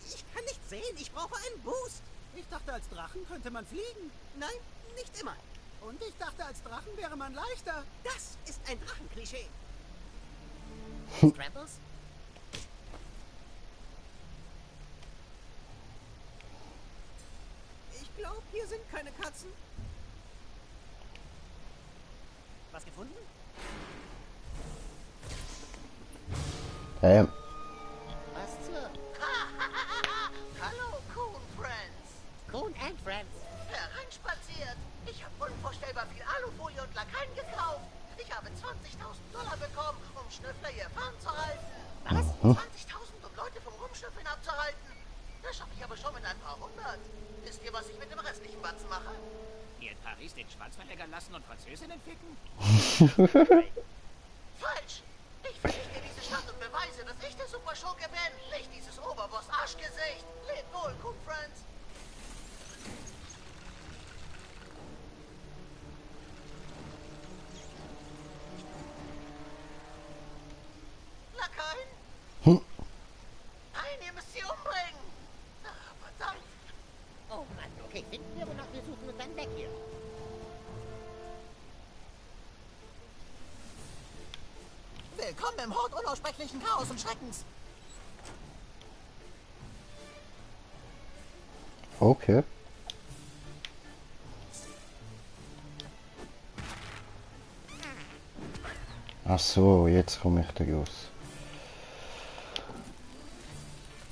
Ich kann nicht sehen, ich brauche einen Boost. Ich dachte, als Drachen könnte man fliegen. Nein, nicht immer. Und ich dachte, als Drachen wäre man leichter. Das ist ein Drachenklischee. Scrambles? Ich glaube, hier sind keine Katzen. Was gefunden? Was zur... Hallo, Coon Friends. Coon and Friends. Hereinspaziert. Ich habe unvorstellbar viel Alufolie und Lakaien gekauft. Ich habe $20.000 bekommen, um Schnüffler hier fernzuhalten. Was? 20.000, um Leute vom Rumschnüffeln abzuhalten? Das schaffe ich aber schon mit ein paar hundert. Wisst ihr, was ich mit dem restlichen Batzen mache? Hier in Paris den Schwanz verleckern lassen und Französinnen ficken? Falsch! Ich vernichte diese Stadt und beweise, dass ich der Superschurke bin, nicht dieses Oberboss-Arschgesicht. Lebt wohl, Coon Friends! Lakaien? Nein, ihr müsst sie umbringen! Ach, verdammt! Oh Mann, okay, finden wir, wonach wir suchen und dann weg hier. Willkommen im Hort unaussprechlichen Chaos und Schreckens. Okay. Ach so, jetzt komme ich da raus.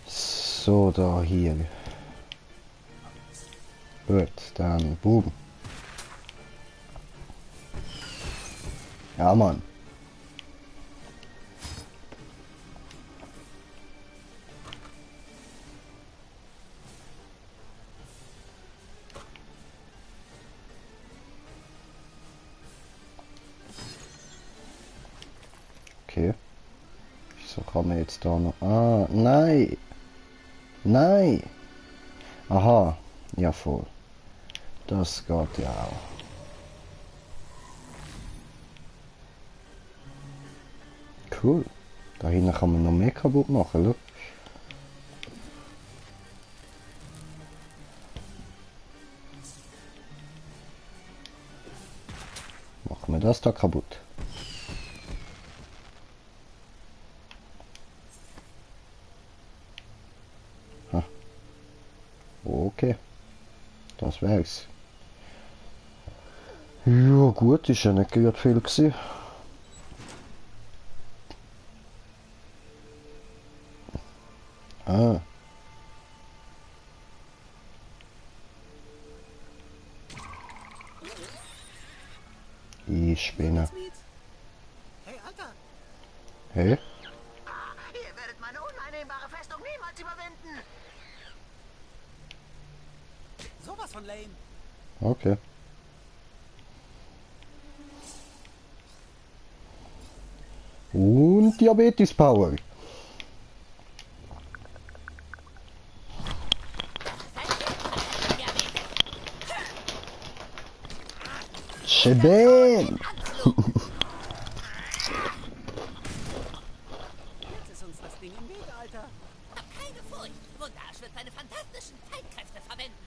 So, da hier. Gut, dann boom. Ja, Mann. Okay. Wieso kann man jetzt da noch... Ah, nein! Nein! Aha, ja voll. Das geht ja auch. Cool. Da hinten kann man noch mehr kaputt machen, schau. das da kaputt. Ha. Okay. Das wär's. Ja gut, ist ja nicht gerade viel gewesen. Ah. Ich spinne. Hey, Alter! Hey? Ihr werdet meine uneinnehmbare Festung niemals überwinden! Sowas von lame. Okay. Und Diabetes Power. Schäben! Jetzt ist uns das Ding im Weg, Alter. Hab keine Furcht! Wunderarsch wird seine fantastischen Zeitkräfte verwenden!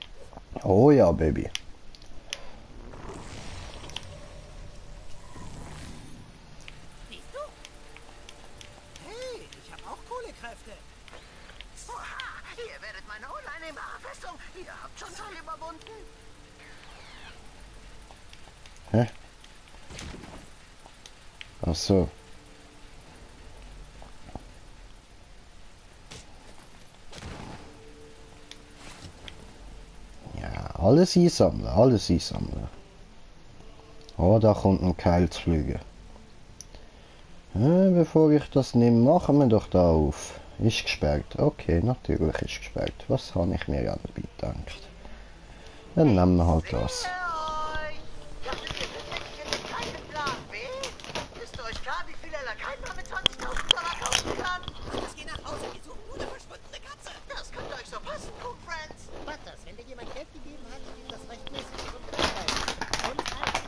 Oh ja, Baby. Siehst du? Hey, ich habe auch Kohlekräfte. Oha! Ihr werdet meine uneinnehmbare Festung! Ihr habt schon Teil überwunden! Hä? Ach so. Ja, alles einsammeln, alles einsammeln. Oh, da kommt ein Keil zu fliegen. Bevor ich das nehme, machen wir doch da auf. Ist gesperrt. Okay, natürlich ist gesperrt. Was habe ich mir ja dabei gedacht? Dann nehmen wir halt das. Ist euch klar, wie viele Lakaien man mit 20.000 Dollar kaufen kann? Los, geh nach Hause, wir suchen nur eine verschwundene Katze. Das könnte euch so passen, Cool Friends. Butters, wenn dir jemand Geld gegeben hat, ihm das rechtmäßig zurückzugreifen. Und halt.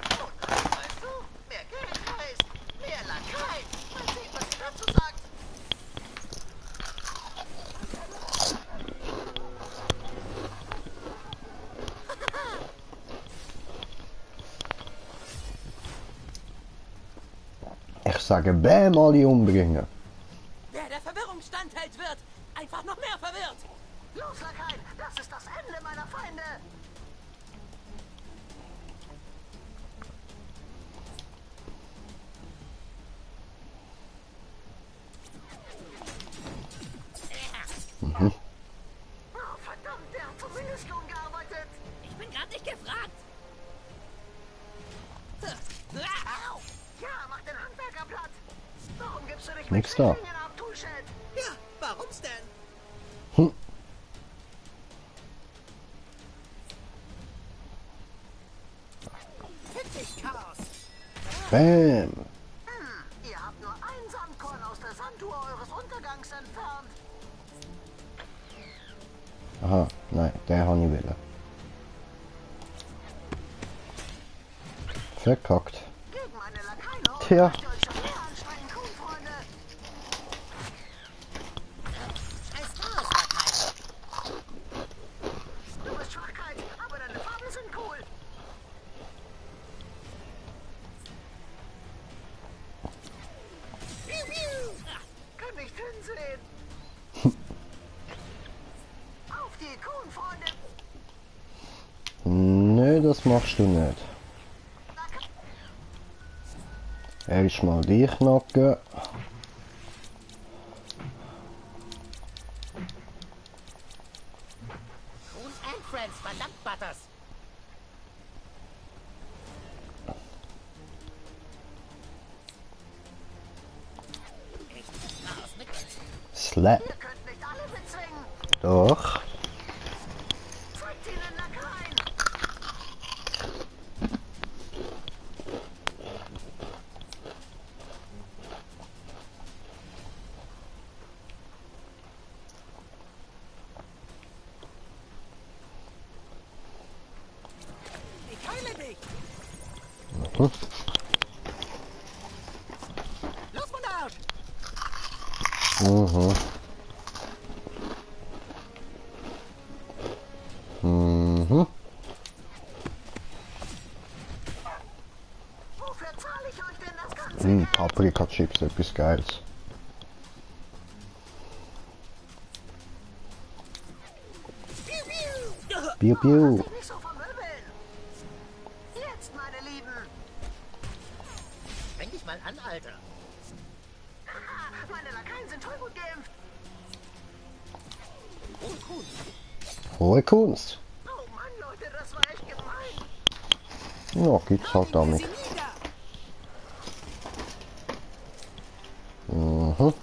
Weißt du, mehr Geld heißt mehr Lakaien. Mal sehen, was ihr dazu sagt. Ich sage, bäm, alle umbringen. Wer der Verwirrung standhält, wird einfach noch mehr verwirrt. Los, Lakaien, das ist das Ende meiner Feinde. Oh, verdammt, der hat zum Mindestlohn gearbeitet. Ich bin gerade nicht gefragt. Au! Ja, mach den Handwerker platt. Warum gibst du dich mit Nix da. Flüchtlingen ab, Toolshed? Ja, warum's denn? Hm. Fick dich, Chaos. Bäm. Ihr habt nur ein Sandkorn aus der Sanduhr eures Untergangs entfernt. Aha, nein, der habe ich wollen. Verkackt. Gegen meine Lakaien Tja. müsst ihr euch schon mehr anstrengen, Kuhn-Freunde. Scheiß Chaos, Lakaien. Du bist Schwachheit, aber deine Farben sind cool. Piu, piu. Kann nicht hinsehen. Auf die Kuhn-Freunde. Nö, das machst du nicht. Erstmal dich knacken. Coons and Friends, verdammt, Butters. Echtes Chaos mit uns. Slap. Ihr könnt nicht alle bezwingen. Doch. Zeigt ihnen Lakaien. Ich heile dich. Mhm. Los, Wunderarsch. Mhm. Mhm. Wofür zahle Chips etwas Geiles. Piu piu. Nicht so vermöbeln. Jetzt, meine Lieben. Fäng dich mal an, Alter. Meine Lakaien sind toll gut geimpft. Oh, cool. Hohe Kunst. Oh Mann, Leute, das war echt gemein. Ja, gibt's halt damit. Mhm. Aus!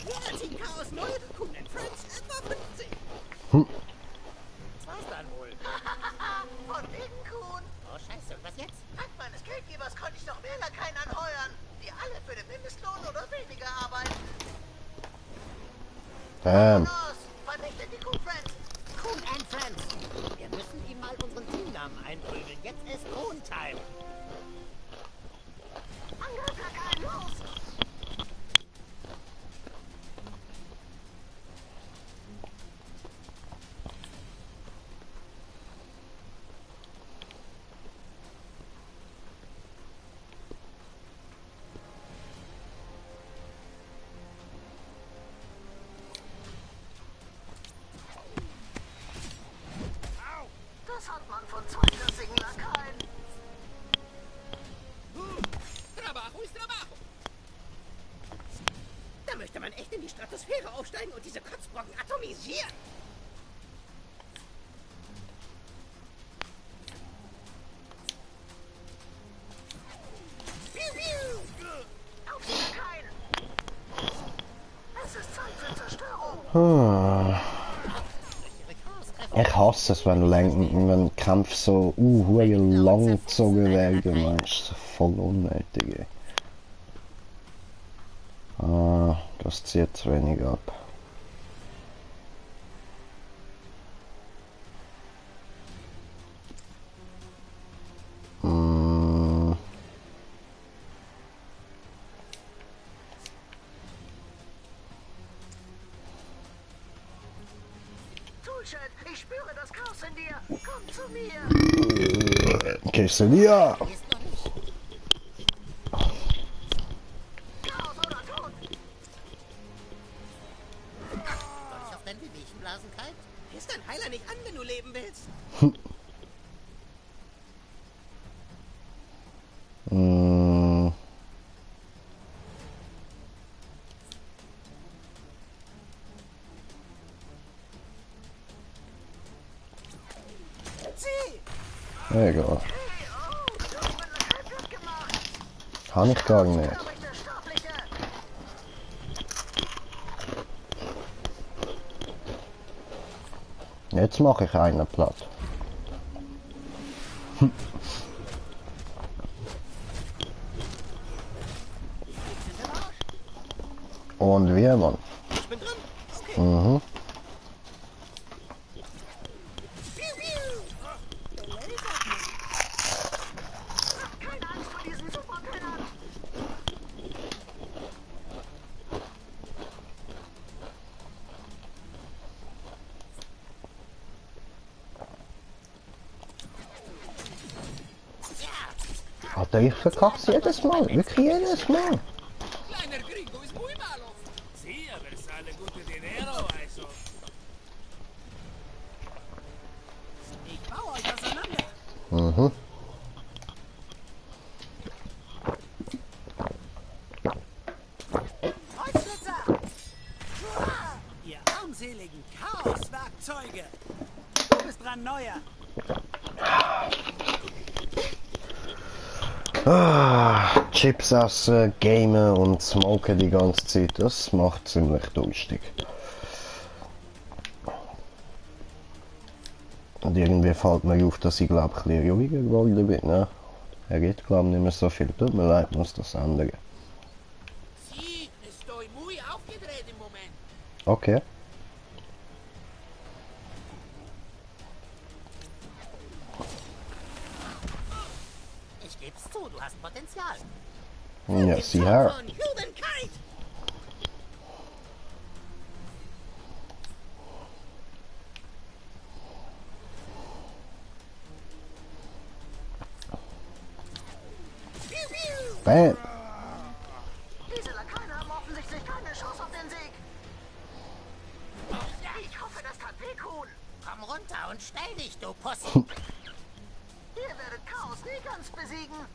Ja, Team Chaos 0, Kuhn and Friends, etwa 50. Hm. Das war's dann wohl. Von wegen Kuhn. Oh, scheiße, und was jetzt? Dank meines Geldgebers konnte ich noch mehr Lakaien anheuern, die alle für den Mindestlohn oder weniger arbeiten. Bam. Los, vernichtet die Kuhn Friends. Kuhn and Friends. Wir müssen ihm mal unseren Teamnamen einprügeln. Jetzt ist Kuhn-Time. Angriff, Lakaien, los! Das hat man von zweiklassigen Lakaien. Trabajo ist Trabajo. Da möchte man echt in die Stratosphäre aufsteigen und diese Kotzbrocken atomisieren. Piu, piu. Auf die Lakaien. Es ist Zeit für Zerstörung. Ich hasse es, wenn Kämpfe so lang gezogen werden. Man ist so voll unnötig. Ey. Ah, das zieht zu wenig ab. Toolshed, ich spüre das Chaos in dir. Komm zu mir. Quesadilla! Chaos oder Tod. Soll ich auf dein Wehwehchen blasen, Kai? Ist dein Heiler nicht an, wenn du leben willst? Egal. Kann ich gar nicht. Jetzt mache ich einen platt. Und wie, Mann? Ich bin drin. Okay. Mhm. Keine Angst vor diesen Superpennern. Alter, ich verkack's jedes Mal. Wirklich jedes Mal. Kleiner Gringo ist muy malo. Sí, aber sale gute dinero, also. Ich baue euch auseinander. Mhm. Kreuzschlitzer! Ihr armseligen Chaoswerkzeuge! Du bist dran, Neuer. Chips essen, gamen und smoken die ganze Zeit, das macht ziemlich durstig. Und irgendwie fällt mir auf, dass ich glaube ich ein bisschen ruhiger geworden bin. Ne? Er geht glaube ich nicht mehr so viel. Tut mir leid, muss das ändern. Sí, estoy muy aufgedreht im Moment. Okay. Ich geb's zu, du hast Potenzial. Ja, sieh her. Von Humankind! Piu, piu. Bam. Diese Lakaien haben offensichtlich keine Chance auf den Sieg. Ich hoffe, das tat weh, Kuhn. Komm runter und stell dich, du Pussy. Ihr werdet Chaos nie ganz besiegen.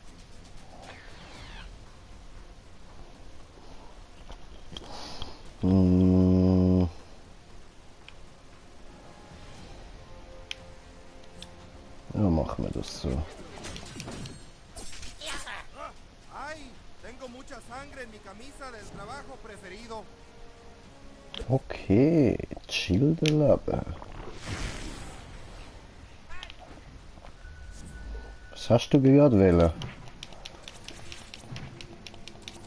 Ja, machen wir das so. Ay, tengo mucha sangre en mi camisa del trabajo preferido. Okay, chill the Leben. Was hast du gerade wählen?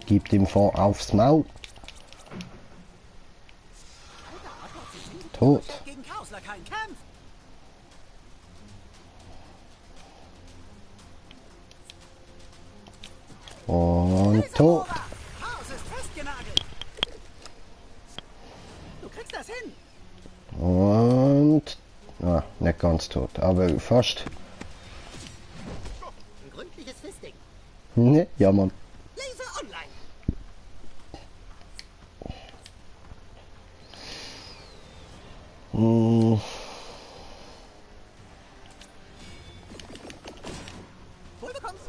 Gib dem Fond aufs Maul. Tot. Gegen Chaos-Lakaien kämpft! Und tot. Chaos ist festgenagelt! Du kriegst das hin! Und... Ah, nicht ganz tot, aber fast. Ein gründliches Fisting. Ne, ja Mann. Lese online. Wohl bekommst!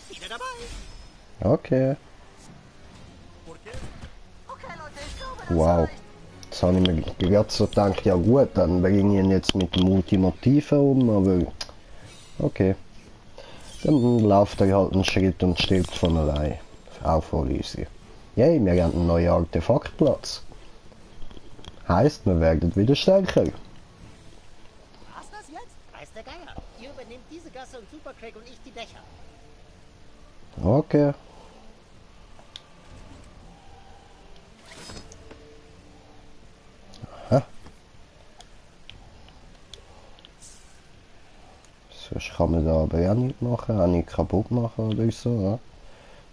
Wieder dabei! Okay. Okay, Leute, ich glaube, das Wow. reicht. Jetzt habe ich mir gerade so gedacht, ja gut, dann bringe ich ihn jetzt mit dem Ultimativen um, aber okay. Dann läuft er halt einen Schritt und stirbt von allein. Auch voll easy. Yay, wir haben einen neuen Artefaktplatz. Heißt, wir werden wieder stärker. War's das jetzt? Weiß der Geier. Ihr übernehmt diese Gasse und Supercraig und ich die Dächer. Okay. Aha. Sonst kann man da aber auch nicht machen, auch nicht kaputt machen oder so. Ja.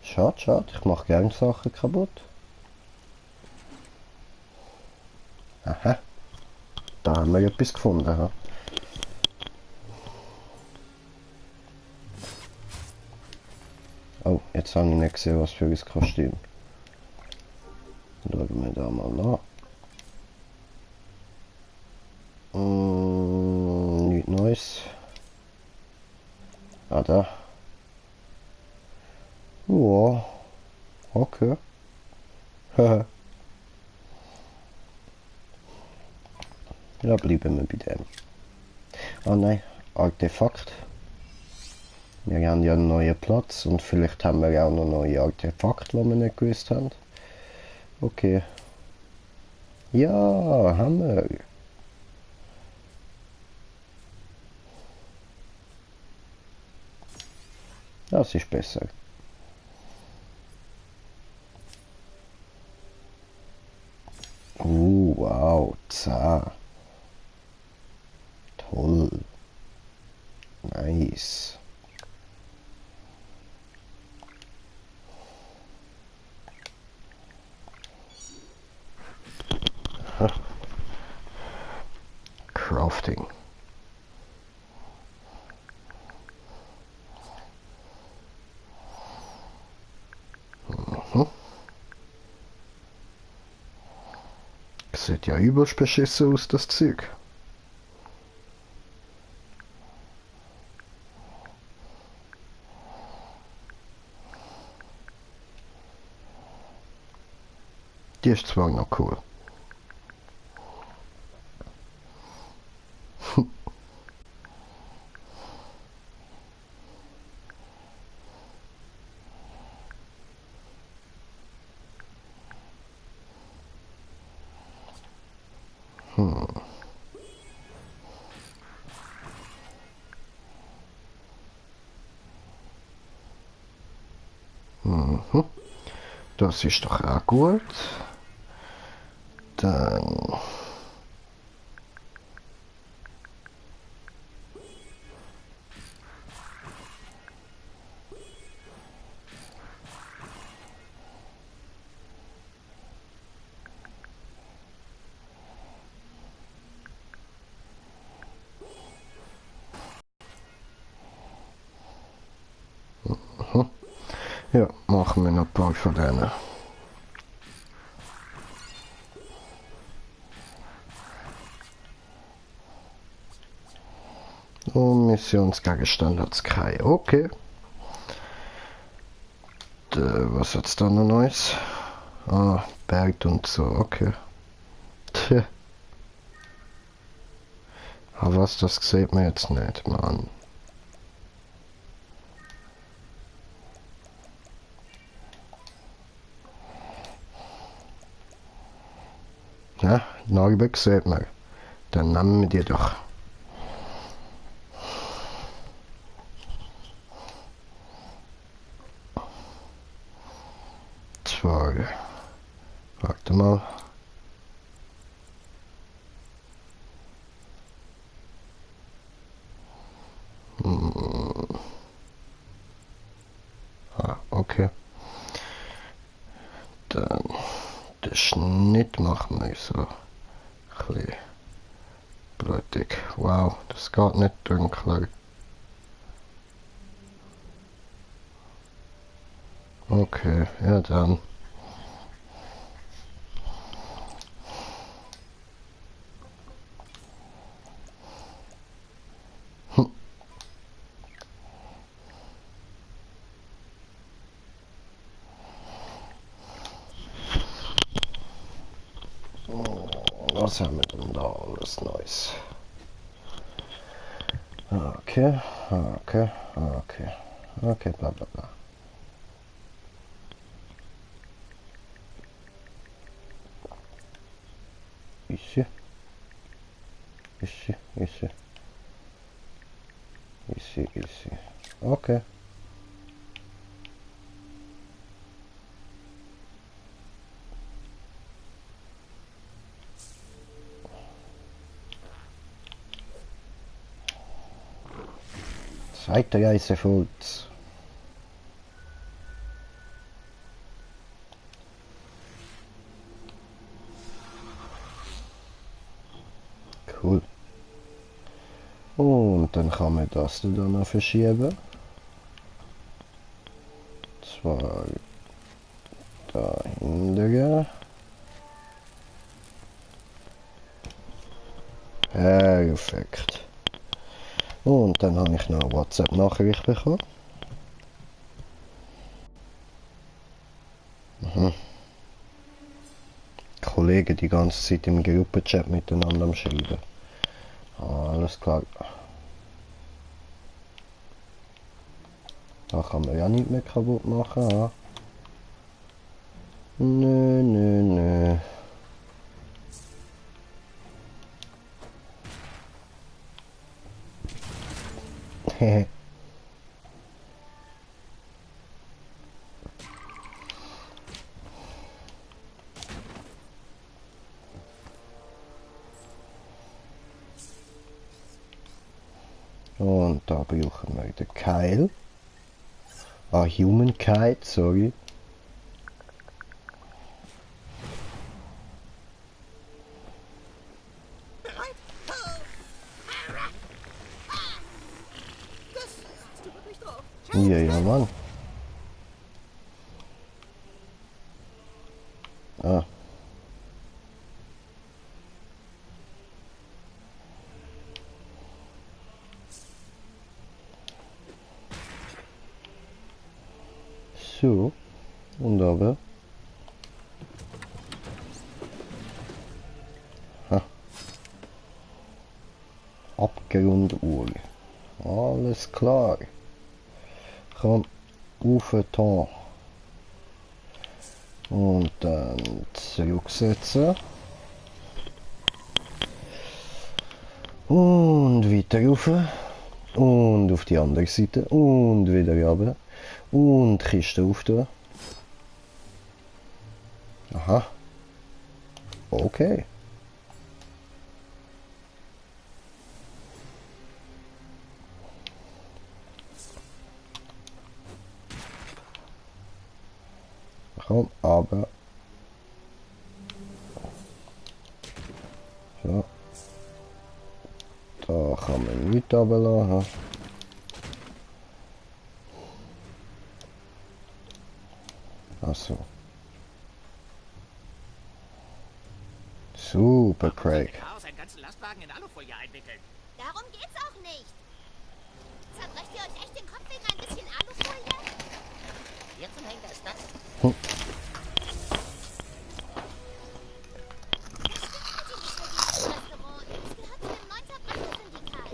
Schade, schade, ich mache gerne Sachen kaputt. Aha. Da haben wir etwas gefunden. Ja. Oh, jetzt habe ich nicht gesehen, was für ein Kostüm. Schauen wir da mal an. Nichts Neues. Ah, da. Ja. Okay. Haha. Ja, bleiben wir bei dem. Ah nein, Artefakt. Wir haben ja einen neuen Platz und vielleicht haben wir auch noch neue Artefakte, die wir nicht gewusst haben. Okay. Ja, haben wir. Das ist besser. Wow, 10. Toll. Nice. Crafting. Sieht ja übelst beschissen aus, das Zeug. Die ist zwar noch cool. Das ist doch auch gut. Dann... Ja, machen wir noch ein paar von denen. Und Missionsgegenstand hat es keinen. Okay. Was hat's da noch Neues? Ah, Berg und so, okay. Tja. Aber was, das sieht man jetzt nicht, Mann. Ja, Narbe sieht man. Dann nehmen wir die doch. Zwei. Warte mal. Ah, okay. Dann den Schnitt machen wir so. Ein bisschen blutig. Wow, das geht nicht dunkler. Okay, ja dann. Was haben wir denn da alles Neues? Okay, okay, okay, okay, bla bla bla. Easy. Easy, easy. Easy, easy. Okay. Zweite Reise folgt. Cool. Und dann kann man das da noch verschieben. Zwar da hinten. Perfekt. Und dann habe ich noch eine WhatsApp-Nachricht bekommen. Kollegen die ganze Zeit im Gruppenchat miteinander am Schreiben. Alles klar. Da kann man ja nicht mehr kaputt machen. Ja. Nö, nö, nö. Hehe. Und da brauchen wir den Keil. Ah, Human Kite, sorry. Bereit? Das hast du wirklich drauf. Ja, ja, Mann. Ah. So. Und aber. Ha. Abgrunduhr. Alles klar. Komm, aufgetan. Und dann zurücksetzen. Und weiter rauf. Und auf die andere Seite. Und wieder runter. Und die Kiste auftun. Aha. Okay. Komm, aber. So. Da kann man nichts runterlassen. Achso. Super, Craig. Chaos einen ganzen Lastwagen in Alufolie einwickeln. Darum geht's auch nicht. Zerbrecht ihr euch echt den Kopf wegen ein bisschen Alufolie? Wer zum Henker ist das? Hm. Restaurant. Es gehört zu dem neuen Verbrechersyndikat.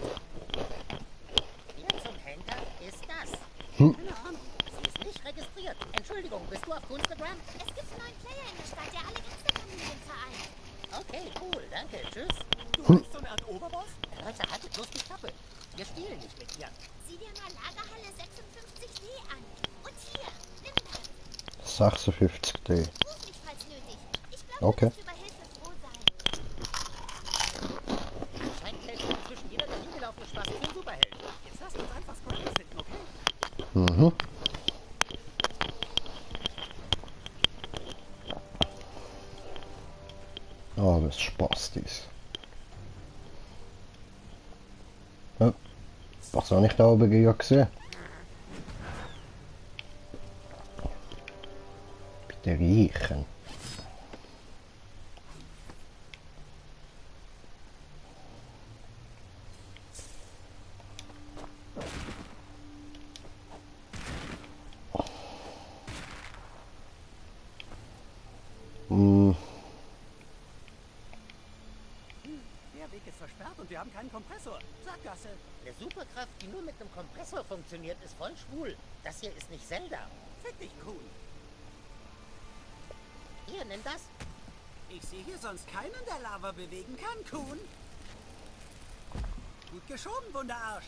Wer zum Henker ist das? Hm. Keine Ahnung. Sie ist nicht registriert. Entschuldigung, bist du auf Instagram? Es gibt einen neuen Player in der Stadt, der alle Gangsterfamilien vereint. Okay, cool, danke, tschüss. Du bist so eine Art Oberboss? Leute, haltet bloß die Klappe. Wir spielen nicht mit ihr. Sieh dir mal Lagerhalle 56D an. Und hier, nimm das. 56D. Ruf mich, falls nötig. Ich glaube, Okay. du wirst über Hilfe froh sein. Anscheinend hält sich inzwischen jeder der hingelaufene Spaß für einen Superheld. Jetzt lasst uns einfach Squad finden, okay? Mhm. Alles Spastis. Ja. Was habe ich da oben gesehen? Bei den Riechen. Hm. Der Weg ist versperrt und wir haben keinen Kompressor. Sackgasse. Eine Superkraft, die nur mit einem Kompressor funktioniert, ist voll schwul. Das hier ist nicht Zelda. Fick dich, Kuhn. Hier, nimm das. Ich sehe hier sonst keinen, der Lava bewegen kann, Kuhn. Gut geschoben, Wunderarsch.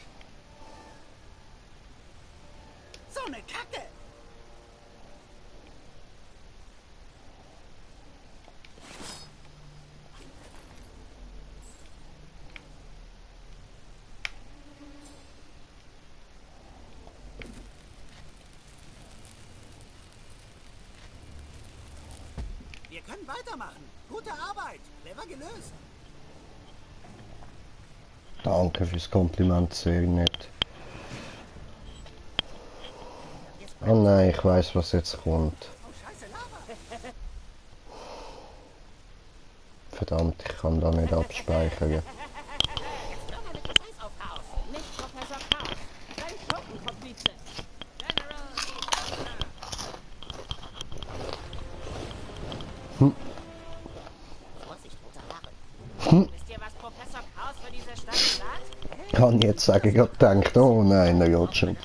So eine Kacke. Wir können weitermachen. Gute Arbeit. Clever gelöst. Danke fürs Kompliment, sehr nett. Oh nein, ich weiß, was jetzt kommt. Oh, scheiße, Lava. Verdammt, ich kann da nicht abspeichern. Jetzt hör mal mit dem Scheiß auf Chaos. Nicht Professor Chaos. Dein Schurkenkomplize. General Vorsicht, rote Haare. Wisst ihr, was Professor Chaos für diese Stadt sagt? Kann ich jetzt sagen, ich hab gedacht, oh nein, na ja, schon.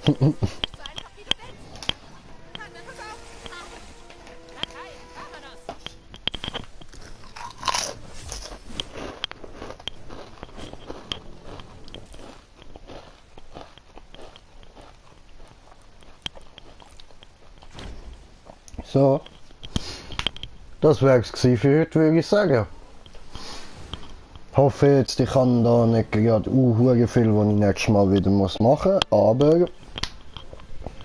So einfach wie du willst. Mann, dann pass auf. Latein, Vamonos. So. Das wär's gewesen für heute, würde ich sagen. Hoffe jetzt, ich kann da nicht gerade viel, was ich nächstes Mal wieder machen muss, aber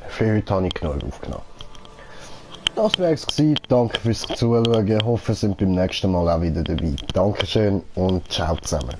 für heute habe ich genug aufgenommen. Das wär's gewesen. Danke fürs Zuschauen. Hoffe, ihr seid beim nächsten Mal auch wieder dabei. Dankeschön und ciao zusammen.